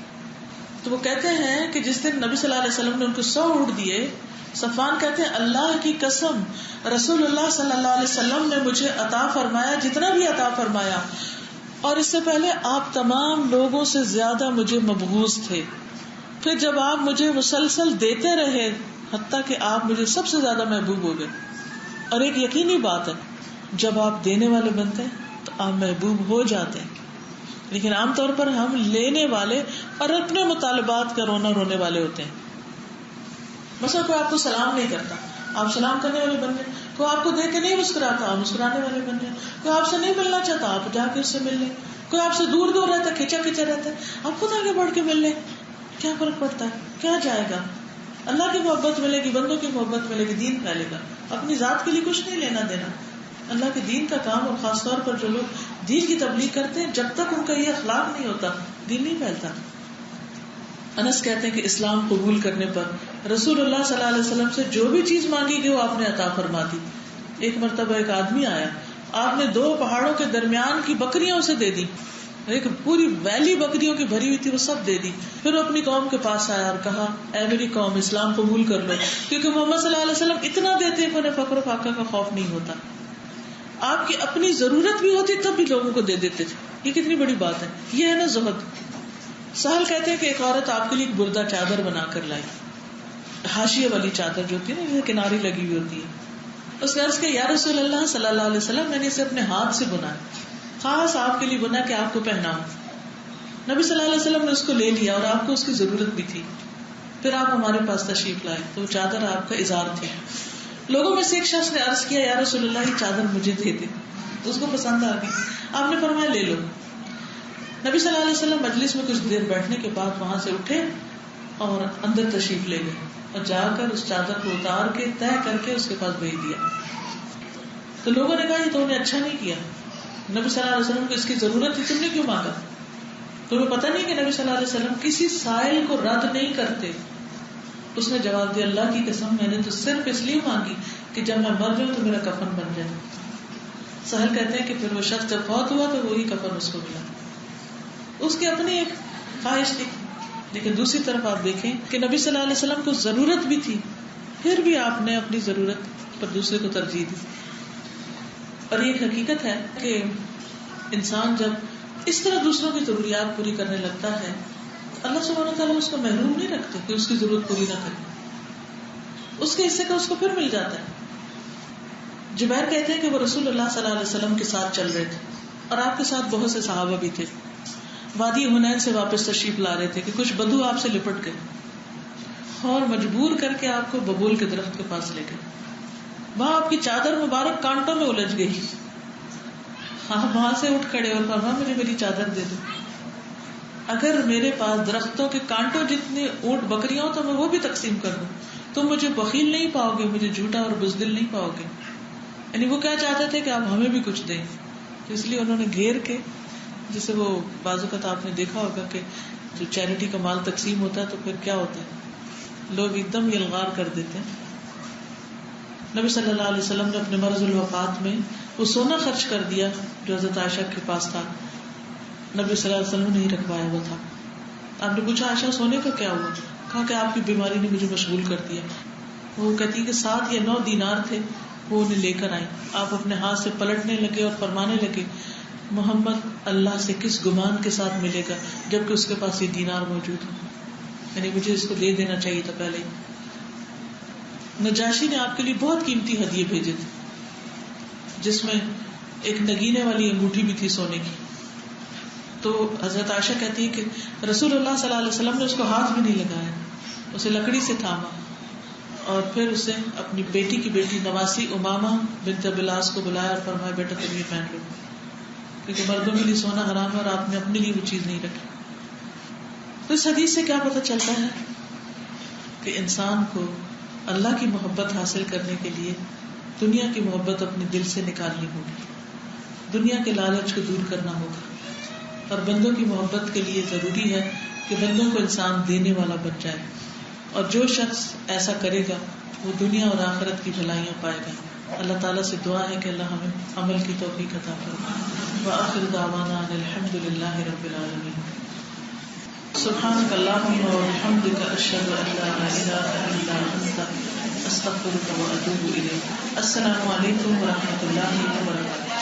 S1: تو وہ کہتے ہیں کہ جس دن نبی صلی اللہ علیہ وسلم نے ان کو 100 اونٹ دیے، صفوان کہتے ہیں اللہ کی قسم رسول اللہ صلی اللہ علیہ وسلم نے مجھے عطا فرمایا جتنا بھی عطا فرمایا، اور اس سے پہلے آپ تمام لوگوں سے زیادہ مجھے مبغوض تھے. پھر جب آپ مجھے مسلسل دیتے رہے حتیٰ کہ آپ مجھے سب سے زیادہ محبوب ہو گئے. اور ایک یقینی بات ہے، جب آپ دینے والے بنتے ہیں تو آپ محبوب ہو جاتے ہیں. لیکن عام طور پر ہم لینے والے اور اپنے مطالبات کا رونا رونے والے ہوتے ہیں. مثلا کوئی آپ کو سلام نہیں کرتا، آپ سلام کرنے والے بن گئے. کوئی آپ کو دیکھ کے نہیں مسکراتا، آپ مسکرانے والے بن گئے. کوئی آپ سے نہیں ملنا چاہتا، آپ جا کے اس سے مل لیں. کوئی آپ سے دور دور رہتا، کھچا کھچا رہتا ہے، آپ خود آگے بڑھ کے مل لیں. کیا فرق پڑتا ہے؟ کیا جائے گا؟ اللہ کی محبت ملے گی، بندوں کی محبت ملے گی، دین پھیلے گا. اپنی ذات کے لیے کچھ نہیں لینا دینا. اللہ کے دین کا کام، اور خاص طور پر جو لوگ دین کی تبلیغ کرتے ہیں، جب تک ان کا یہ اخلاق نہیں ہوتا دین نہیں پھیلتا. انس کہتے ہیں کہ اسلام قبول کرنے پر رسول اللہ صلی اللہ علیہ وسلم سے جو بھی چیز مانگی گئی وہ آپ نے عطا فرما دی. ایک مرتبہ ایک آدمی آیا، آپ نے 2 پہاڑوں کے درمیان کی بکریاں اسے دے دی، ایک پوری ویلی بکریوں کی بھری ہوئی تھی، وہ سب دے دی. پھر اپنی قوم کے پاس آیا اور کہا اے میری قوم اسلام قبول کر لو، کیونکہ محمد صلی اللہ علیہ وسلم اتنا دیتے کہ انہیں فقر و فاقہ کا خوف نہیں ہوتا. آپ کی اپنی ضرورت بھی ہوتی تب بھی لوگوں کو دے دیتے تھے. یہ کتنی بڑی بات ہے. یہ ہے نا زہد. سہل کہتے ہیں کہ ایک عورت آپ کے لیے ایک بردہ چادر بنا کر لائی، حاشیے والی چادر جو ہوتی ہے نا، جیسے کناری لگی ہوئی ہوتی ہے. اس نے عرض کیا یا رسول اللہ صلی اللہ علیہ وسلم میں نے اسے اپنے ہاتھ سے بنا، خاص آپ کے لیے بنا کہ آپ کو پہناؤں. نبی صلی اللہ علیہ وسلم نے اس کو لے لیا اور آپ کو اس کی ضرورت بھی تھی. پھر آپ ہمارے پاس تشریف لائے تو چادر آپ کا اظہار تھی. لوگوں میں سے ایک شخص نے عرض کیا یا رسول اللہ یہ چادر مجھے دے دے. اس کو پسند آ گئی. آپ نے فرمایا لے لو. نبی صلی اللہ علیہ وسلم مجلس میں کچھ دیر بیٹھنے کے بعد وہاں سے اٹھے اور اندر تشریف لے گئے اور جا کر اس چادر کو اتار کے طے کر کے اس کے پاس بھیج دیا. تو لوگوں نے کہا یہ تو انہیں اچھا نہیں کیا، نبی صلی اللہ علیہ وسلم کو اس کی ضرورت تھی، تم نے کیوں مانگا؟ تمہیں پتہ نہیں کہ نبی صلی اللہ علیہ وسلم کسی سائل کو رد نہیں کرتے. اس نے جواب دیا اللہ کی قسم میں نے تو صرف اس لیے مانگی کہ جب میں مر جاؤں تو میرا کفن بن جائے. سہل کہتے ہیں کہ پھر وہ شخص جب فوت ہوا تو وہی کفن اس کو ملا. اس کی اپنی ایک خواہش تھی. لیکن دوسری طرف آپ دیکھیں کہ نبی صلی اللہ علیہ وسلم کو ضرورت بھی تھی، پھر بھی آپ نے اپنی ضرورت پر دوسرے کو ترجیح دی. اور یہ ایک حقیقت ہے کہ انسان جب اس طرح دوسروں کی ضروریات پوری کرنے لگتا ہے اللہ سبحانہ وتعالیٰ اس کو محروم نہیں رکھتے کہ اس کی ضرورت پوری نہ کرے. اس کے حصے کا اس کو پھر مل جاتا ہے. جبیر کہتے ہیں کہ وہ رسول اللہ صلی اللہ علیہ وسلم کے ساتھ چل رہے تھے اور آپ کے ساتھ بہت سے صحابہ بھی تھے. وادی حنین سے واپس تشریف لا رہے تھے کہ کچھ بدو آپ سے لپٹ گئے اور مجبور کر کے آپ کو ببول کے درخت کے پاس لے گئے. وہاں آپ کی چادر مبارک کانٹوں میں الجھ گئی. آپ وہاں سے اٹھ کھڑے اور فرمایا مجھے میری چادر دے دو. اگر میرے پاس درختوں کے کانٹوں جتنے اونٹ بکریاں ہو تو میں وہ بھی تقسیم کر دوں. تم مجھے بخیل نہیں پاؤ گے، مجھے جھوٹا اور بزدل نہیں پاؤ گے. یعنی وہ کیا چاہتے تھے کہ آپ ہمیں بھی کچھ دیں. تو اس لیے انہوں نے گھیر کے، جسے وہ بعض اوقات آپ نے دیکھا ہوگا کہ جو چیریٹی کا مال تقسیم ہوتا ہے تو پھر کیا ہوتا ہے، لوگ ایک دم یلغار کر دیتے ہیں. نبی صلی اللہ علیہ وسلم نے اپنے مرض الوفات میں وہ سونا خرچ کر دیا جو حضرت عائشہ کے پاس تھا. نبی صلی اللہ علیہ وسلم نے نہیں رکھوایا ہوا تھا. آپ نے پوچھا عائشہ سونے کا کیا ہوا؟ کہا کہ آپ کی بیماری نے مجھے مشغول کر دیا. وہ کہتی کہ 7 یا 9 دینار تھے، وہ انہیں لے کر آئی. آپ اپنے ہاتھ سے پلٹنے لگے اور فرمانے لگے محمد اللہ سے کس گمان کے ساتھ ملے گا جبکہ اس کے پاس یہ دینار موجود ہو. یعنی مجھے اس کو دے دینا چاہیے تھا پہلے. نجاشی نے آپ کے لیے بہت قیمتی ہدیے بھیجے تھے جس میں ایک نگینے والی انگوٹھی بھی تھی سونے کی. تو حضرت عائشہ کہتی ہے کہ رسول اللہ صلی اللہ علیہ وسلم نے اس کو ہاتھ بھی نہیں لگایا، اسے لکڑی سے تھاما اور پھر اسے اپنی بیٹی کی بیٹی نواسی امامہ بنت بلاس کو بلایا اور فرمایا بیٹا تم یہ پہن لو، کیونکہ مردوں کے لیے سونا حرام ہے اور آپ نے اپنے لیے وہ چیز نہیں رکھی. تو اس حدیث سے کیا پتہ چلتا ہے کہ انسان کو اللہ کی محبت حاصل کرنے کے لیے دنیا کی محبت اپنے دل سے نکالنی ہوگی، دنیا کے لالچ کو دور کرنا ہوگا، اور بندوں کی محبت کے لیے ضروری ہے کہ بندوں کو انسان دینے والا بن جائے، اور جو شخص ایسا کرے گا وہ دنیا اور آخرت کی بھلائیاں پائے گا۔ اللہ تعالیٰ سے دعا ہے کہ اللہ ہمیں عمل کی توفیق عطا فرمائے۔ وآخر دعوانا ان الحمد للہ رب العالمین۔ سبحانک اللہم وبحمدک، اشہد ان لا الہ الا انت، استغفرک واتوب الیک۔ السلام علیکم ورحمۃ اللہ وبرکاتہ۔